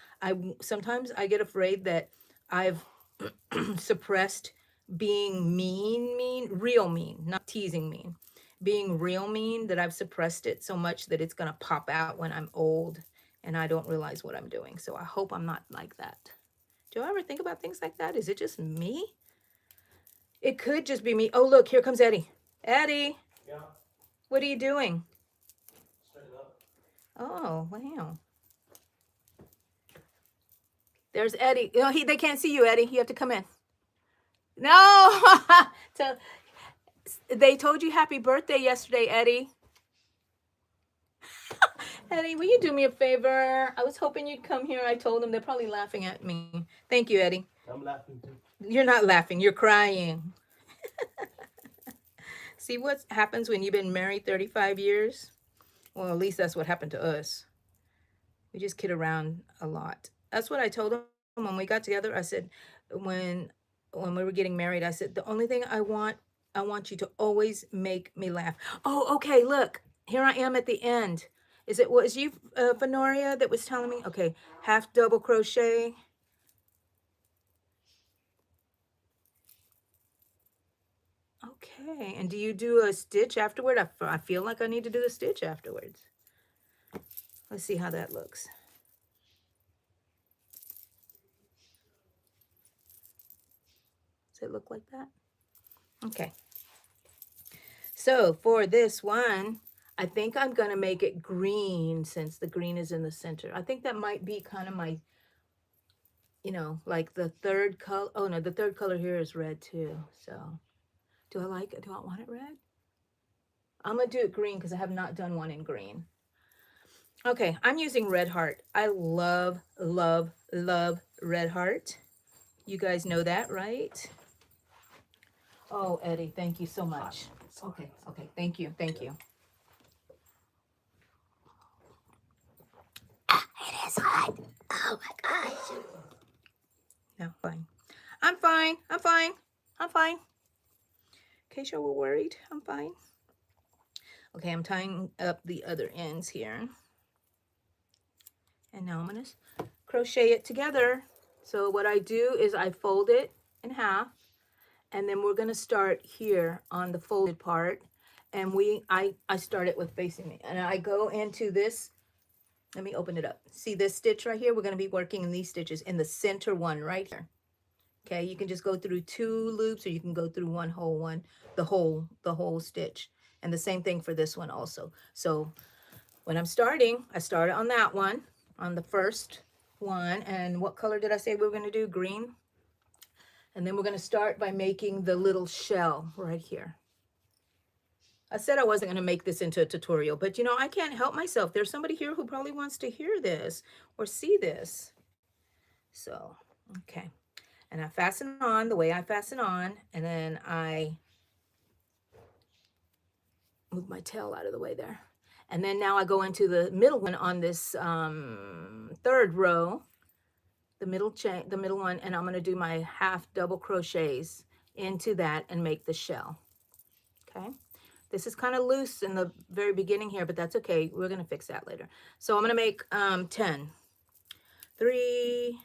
sometimes I get afraid that I've suppressed being real mean, not teasing mean, being real mean, that I've suppressed it so much that it's going to pop out when I'm old and I don't realize what I'm doing. So I hope I'm not like that. Do you ever think about things like that? Is it just me? It could just be me. Oh, look, here comes Eddie. Eddie. Yeah. What are you doing? Setting up. Oh, wow. There's Eddie. You know, they can't see you, Eddie. You have to come in. No. So they told you happy birthday yesterday, Eddie. Eddie, will you do me a favor? I was hoping you'd come here. I told them they're probably laughing at me. Thank you, Eddie. I'm laughing too. You're not laughing. You're crying. See what happens when you've been married 35 years? Well, at least that's what happened to us. We just kid around a lot. That's what I told him when we got together. I said, when we were getting married, I said, the only thing I want I want you to always make me laugh. Oh, okay, look. Here I am at the end. Is it was you, Venoria, that was telling me? Okay, half double crochet. Okay, and do you do a stitch afterward? I feel like I need to do a stitch afterwards. Let's see how that looks. Does it look like that? Okay. So for this one, I think I'm going to make it green since the green is in the center. I think that might be kind of my, like the third color. Oh no, the third color here is red too. So do I like it? Do I want it red? I'm going to do it green because I have not done one in green. Okay, I'm using red heart. I love, love, love red heart. You guys know that, right? Oh, Eddie, thank you so much. Okay, okay, thank you, thank you. It is hot. Oh my gosh. No, fine. I'm fine. I'm fine. I'm fine. In case you were worried, I'm fine. Okay, I'm tying up the other ends here. And now I'm going to crochet it together. So what I do is I fold it in half, and then we're going to start here on the folded part. And I start it with facing me. And I go into this. Let me open it up. See this stitch right here? We're going to be working in these stitches in the center one right here. Okay, you can just go through 2 loops, or you can go through one whole one, the whole stitch. And the same thing for this one also. So when I'm starting, I started on that one, on the first one. And what color did I say we were going to do? Green. And then we're going to start by making the little shell right here. I said I wasn't going to make this into a tutorial, but I can't help myself. There's somebody here who probably wants to hear this or see this. So, okay. And I fasten on the way I fasten on, and then I move my tail out of the way there. And then now I go into the middle one on this third row, the middle one, and I'm going to do my half double crochets into that and make the shell. Okay. This is kind of loose in the very beginning here, but that's okay. We're going to fix that later. So I'm going to make 10. 3,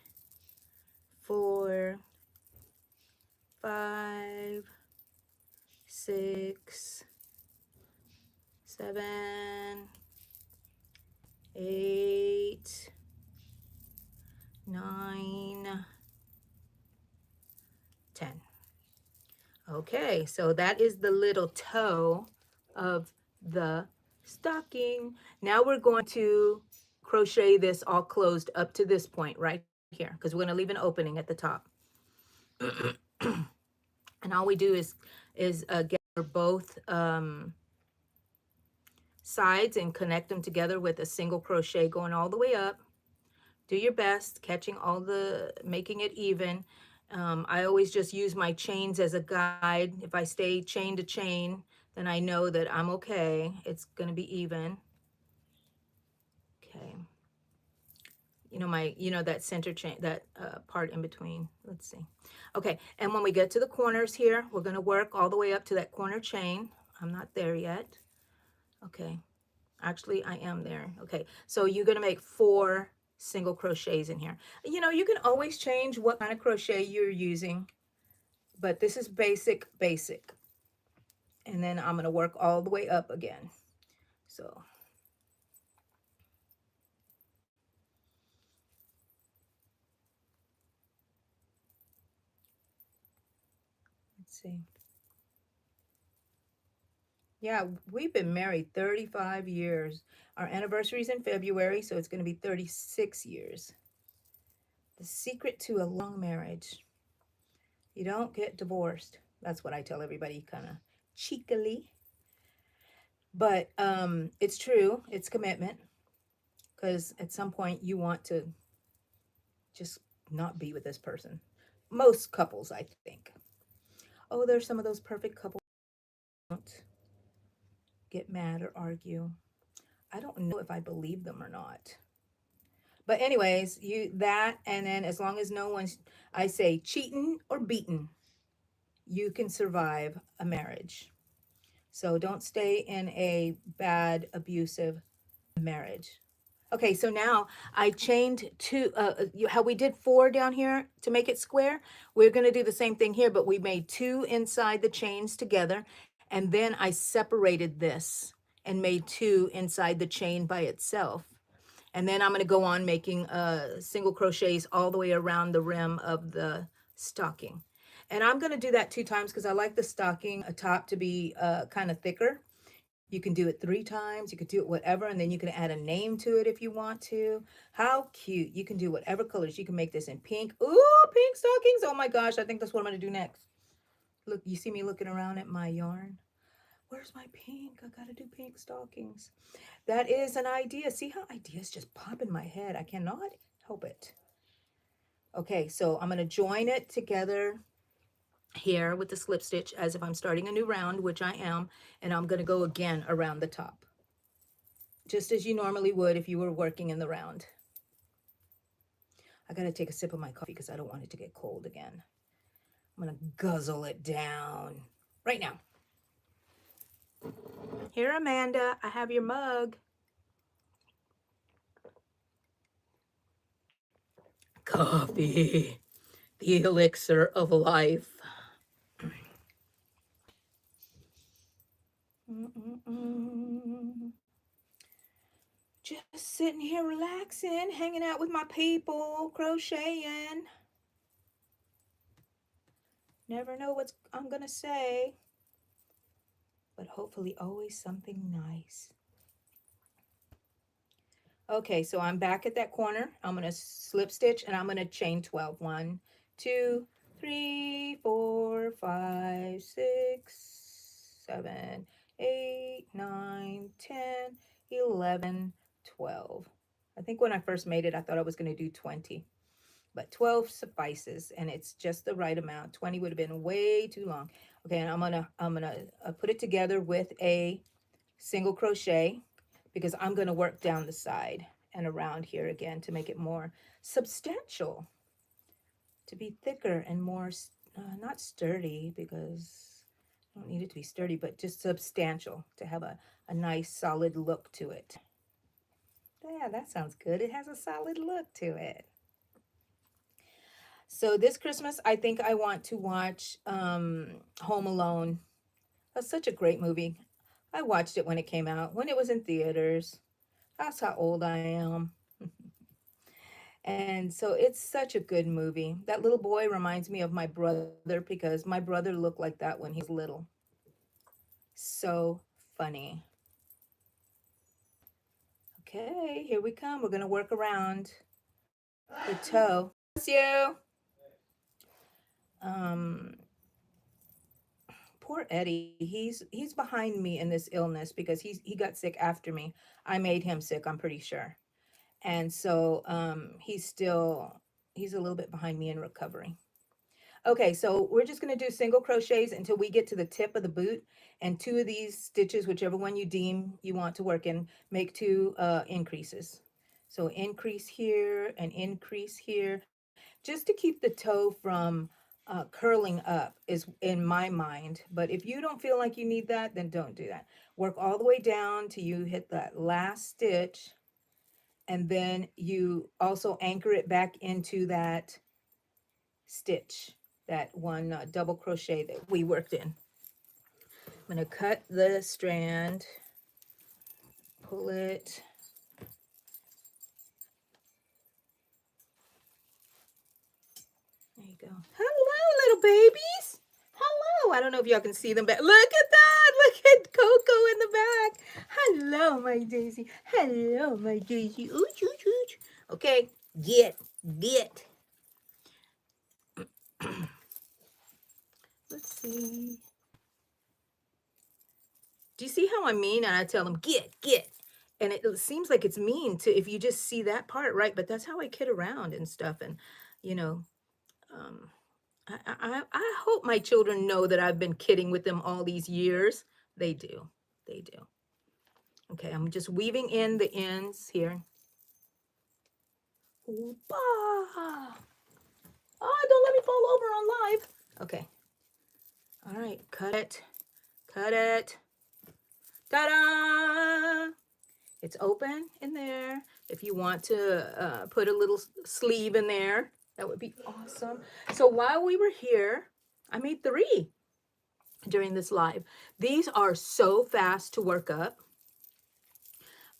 4, 5, 6, 7, 8, 9, 10. Okay, so that is the little toe of the stocking. Now we're going to crochet this all closed up to this point right here, because we're going to leave an opening at the top. And all we do is gather both sides and connect them together with a single crochet going all the way up. Do your best, making it even. I always just use my chains as a guide. If I stay chain to chain, then I know that I'm okay. It's going to be even. Okay. That center chain, that part in between. Let's see. Okay, and when we get to the corners here, we're going to work all the way up to that corner chain. I'm not there yet. Okay. Actually, I am there. Okay, so you're going to make 4 single crochets in here. You can always change what kind of crochet you're using, but this is basic. And then I'm going to work all the way up again. So let's see. Yeah, we've been married 35 years. Our anniversary is in February, so it's going to be 36 years. The secret to a long marriage: you don't get divorced. That's what I tell everybody, kind of cheekily. But it's true. It's commitment, because at some point you want to just not be with this person. Most couples, I think. Oh, there's some of those perfect couples who don't get mad or argue. I don't know if I believe them or not. But anyways, and then as long as no one's, I say, cheating or beating. you can survive a marriage. So don't stay in a bad, abusive marriage. Okay, so now I chained two, how we did four down here to make it square. We're going to do the same thing here, but we made two inside the chains together. And then I separated this and made two inside the chain by itself. And then I'm going to go on making single crochets all the way around the rim of the stocking. And I'm going to do that 2 times because I like the stocking top to be kind of thicker. You can do it 3 times, you could do it whatever, and then you can add a name to it if you want to. How cute. You can do whatever colors. You can make this in pink. Ooh, pink stockings. Oh my gosh, I think that's what I'm going to do next. Look, you see me looking around at my yarn? Where's my pink? I got to do pink stockings. That is an idea. See how ideas just pop in my head? I cannot help it. Okay, so I'm going to join it together here with the slip stitch as if I'm starting a new round, which I am, and I'm going to go again around the top, just as you normally would if you were working in the round. I got to take a sip of my coffee because I don't want it to get cold again. I'm going to guzzle it down right now. Here, Amanda, I have your mug. Coffee, the elixir of life. Just sitting here relaxing, hanging out with my people, crocheting. Never know what I'm going to say, but hopefully always something nice. Okay, so I'm back at that corner. I'm going to slip stitch and I'm going to chain 12. 1, 2, 3, 4, 5, 6, 7, 8, 9, 10, 11, 12. I think when I first made it, I thought I was going to do 20, but 12 suffices and it's just the right amount. 20 would have been way too long. Okay, and I'm gonna put it together with a single crochet because I'm going to work down the side and around here again to make it more substantial, to be thicker and more, not sturdy because I don't need it to be sturdy, but just substantial, to have a nice solid look to it. Yeah, that sounds good. It has a solid look to it. So this Christmas, I think I want to watch Home Alone. That's such a great movie. I watched it when it came out, when it was in theaters. That's how old I am. And so it's such a good movie. That little boy reminds me of my brother because my brother looked like that when he was little. So funny. Okay, here we come. We're going to work around the toe. Bless you. Um, Poor Eddie. He's behind me in this illness because he got sick after me. I made him sick, I'm pretty sure. And so he's a little bit behind me in recovery. Okay, so we're just going to do single crochets until we get to the tip of the boot, and 2 of these stitches, whichever one you deem you want to work in, make 2 increases. So increase here and increase here, just to keep the toe from curling up is in my mind. But if you don't feel like you need that, then don't do that. Work all the way down till you hit that last stitch, and then you also anchor it back into that stitch, that one double crochet that we worked in. I'm going to cut the strand, pull it, there you go. Hello, little babies. Hello. I don't know if y'all can see them, but look at that. Look at Coco in the back. Hello, my Daisy. Hello, my Daisy. Ooch, ooch, ooch. Okay, get. Let's see. Do you see how I mean? And I tell them, get. And it seems like it's mean to if you just see that part, right? But that's how I kid around and stuff. And, you know, um, I hope my children know that I've been kidding with them all these years. They do. They do. Okay, I'm just weaving in the ends here. Opa! Oh, don't let me fall over on live. Okay. right, cut it, cut it. Ta-da! It's open in there. If you want to put a little sleeve in there, that would be awesome. So while we were here, I made 3 during this live. These are so fast to work up.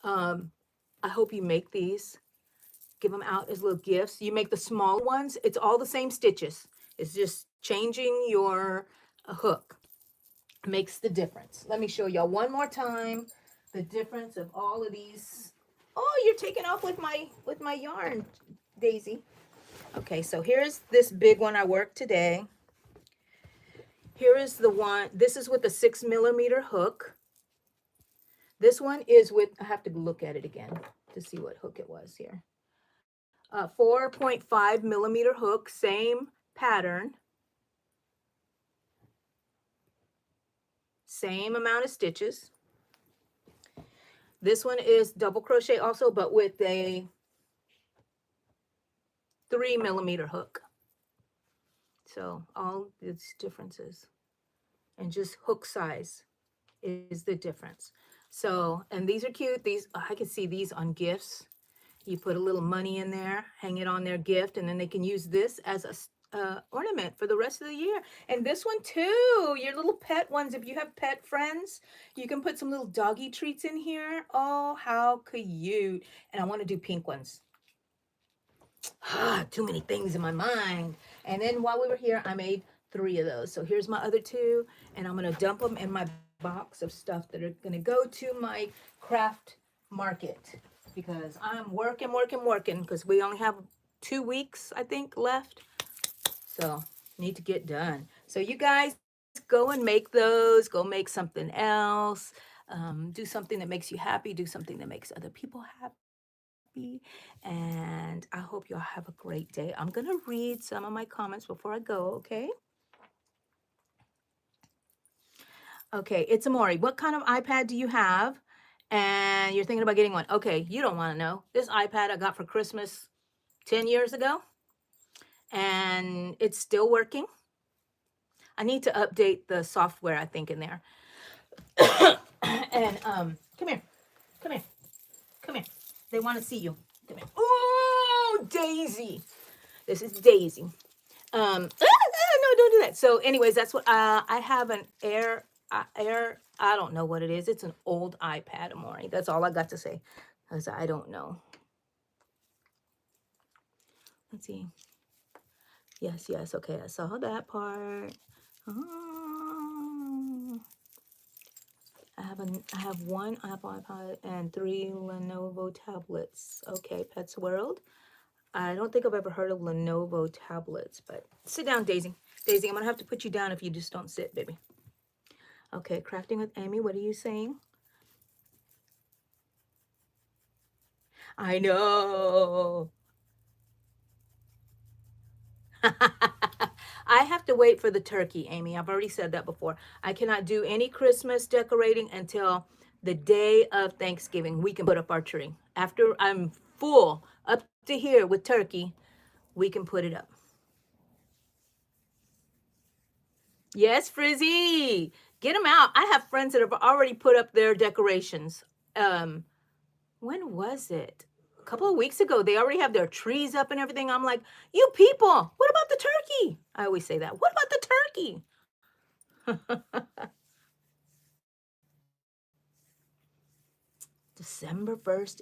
I hope you make these. Give them out as little gifts. You make the small ones. It's all the same stitches. It's just changing your hook. Makes the difference. Let me show y'all one more time the difference of all of these. Oh, you're taking off with my yarn, Daisy. Okay, so here's this big one I worked today. Here is the one. This is with a 6mm hook. This one is with, I have to look at it again to see what hook it was here. 4.5mm hook, same pattern. Same amount of stitches. This one is double crochet also, but with a 3mm hook. So all its differences. And just hook size is the difference. So, and these are cute. These, I can see these on gifts. You put a little money in there, hang it on their gift, and then they can use this as a ornament for the rest of the year. And this one too, your little pet ones. If you have pet friends, you can put some little doggy treats in here. Oh, how cute. And I want to do pink ones. Too many things in my mind. And then while we were here, I made 3 of those. So here's my other 2, and I'm going to dump them in my box of stuff that are going to go to my craft market, because I'm working because we only have 2 weeks, I think, left. So need to get done. So you guys go and make those. Go make something else. Do something that makes you happy. Do something that makes other people happy. And I hope y'all have a great day. I'm going to read some of my comments before I go, okay? Okay, it's Amori. What kind of iPad do you have? And you're thinking about getting one. Okay, you don't want to know. This iPad I got for Christmas 10 years ago, and it's still working. I need to update the software, I think, in there. And come here. Come here. Come here. They want to see you. Come here. Oh, Daisy. This is Daisy. No, don't do that. So anyways, that's what I have an Air, I don't know what it is. It's an old iPad, Amori. That's all I got to say, because I don't know. Let's see. Yes, okay, I saw that part. Oh. I have 1 Apple iPod and 3 Lenovo tablets. Okay, Pets World. I don't think I've ever heard of Lenovo tablets, but sit down, Daisy. Daisy, I'm gonna have to put you down if you just don't sit, baby. Okay, Crafting with Amy, what are you saying? I know. I have to wait for the turkey, Amy. I've already said that before. I cannot do any Christmas decorating until the day of Thanksgiving. We can put up our tree. After I'm full up to here with turkey, we can put it up. Yes, Frizzy. Get them out. I have friends that have already put up their decorations. When was it? A couple of weeks ago. They already have their trees up and everything. I'm like, you people, what about the turkey? I always say that. What about the turkey? December 1st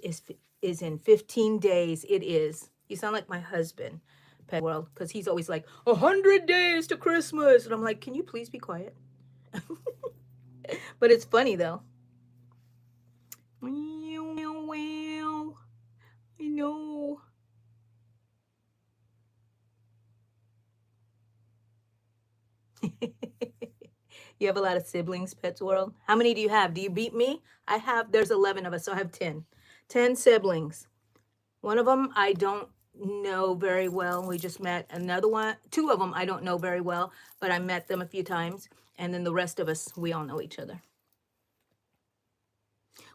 is in 15 days. It is. You sound like my husband, Pet World, because he's always like, 100 days to Christmas. And I'm like, can you please be quiet? But it's funny, though. I know. You have a lot of siblings, Pets World. How many do you have? Do you beat me? There's 11 of us, so I have 10. 10 siblings. One of them I don't know very well. We just met. Another one, 2 of them I don't know very well, but I met them a few times. And then the rest of us, we all know each other.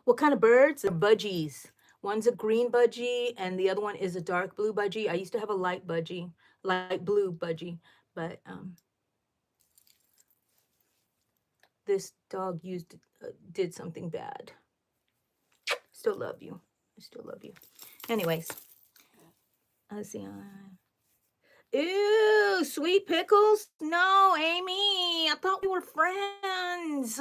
What kind of birds? They're budgies. One's a green budgie, and the other one is a dark blue budgie. I used to have a light blue budgie, but this dog did something bad. Still love you. I still love you. Anyways, let's see. Ew, sweet pickles? No, Amy. I thought we were friends.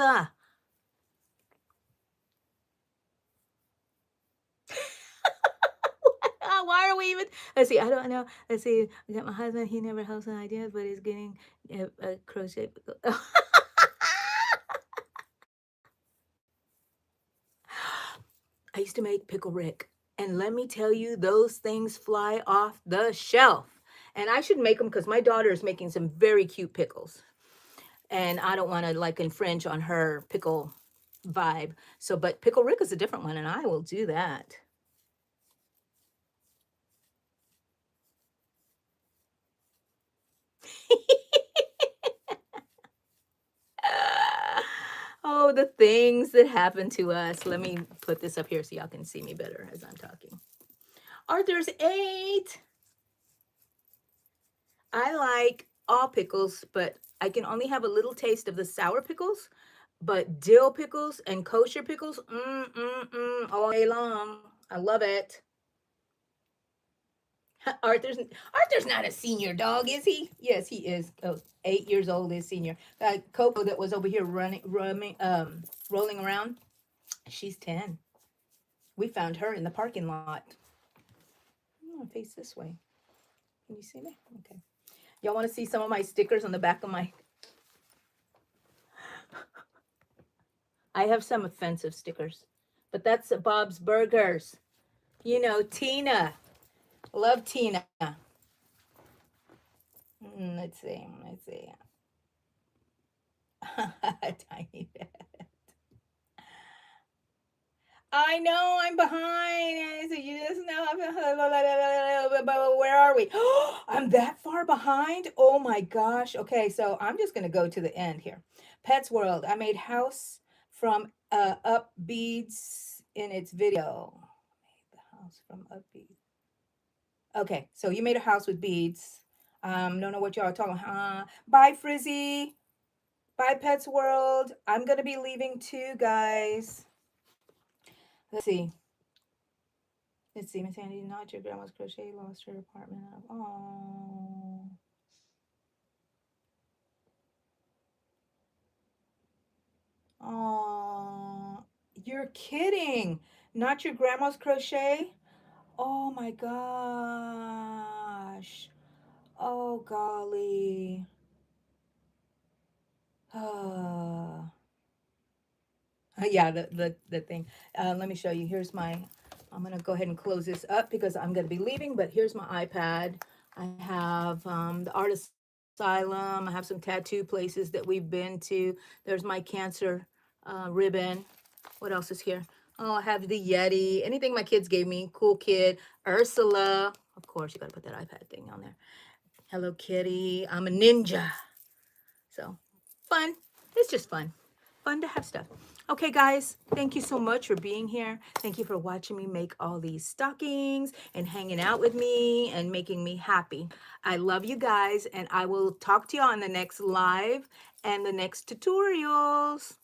Why are we even? Let's see. I don't know. Let's see. I got my husband. He never has an idea, but he's getting a crochet pickle. I used to make Pickle Rick. And let me tell you, those things fly off the shelf. And I should make them because my daughter is making some very cute pickles. And I don't want to like infringe on her pickle vibe. So, but Pickle Rick is a different one, and I will do that. Oh, the things that happen to us. Let me put this up here so y'all can see me better as I'm talking. Arthur's 8. I like all pickles, but I can only have a little taste of the sour pickles. But dill pickles and kosher pickles, all day long. I love it. Arthur's not a senior dog, is he? Yes, he is. Oh, 8 years old is senior. Coco that was over here rolling around, she's 10. We found her in the parking lot. I'm gonna face this way. Can you see me? Okay. Y'all want to see some of my stickers on the back of my? I have some offensive stickers, but that's Bob's Burgers. You know, Tina. Love Tina. Let's see. Tiny bit. I know I'm behind. So you just know. But where are we? I'm that far behind. Oh my gosh. Okay, so I'm just gonna go to the end here. Pets World. I made house from up beads in its video. Made the house from up beads. Okay, so you made a house with beads. Don't know what y'all are talking. Bye, Frizzy. Bye, Pets World. I'm gonna be leaving too, guys. Let's see. Miss Sandy, not your grandma's crochet, lost her apartment. Oh. Oh. You're kidding. Not your grandma's crochet? Oh my gosh. Oh golly. Yeah, the thing. Let me show you. Here's my, I'm going to go ahead and close this up because I'm going to be leaving, but here's my iPad. I have the art asylum. I have some tattoo places that we've been to. There's my cancer ribbon. What else is here? Oh, I have the Yeti. Anything my kids gave me. Cool Kid. Ursula. Of course, you got to put that iPad thing on there. Hello Kitty. I'm a ninja. So fun. It's just fun. Fun to have stuff. Okay, guys, thank you so much for being here. Thank you for watching me make all these stockings and hanging out with me and making me happy. I love you guys, and I will talk to you on the next live and the next tutorials.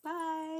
Bye.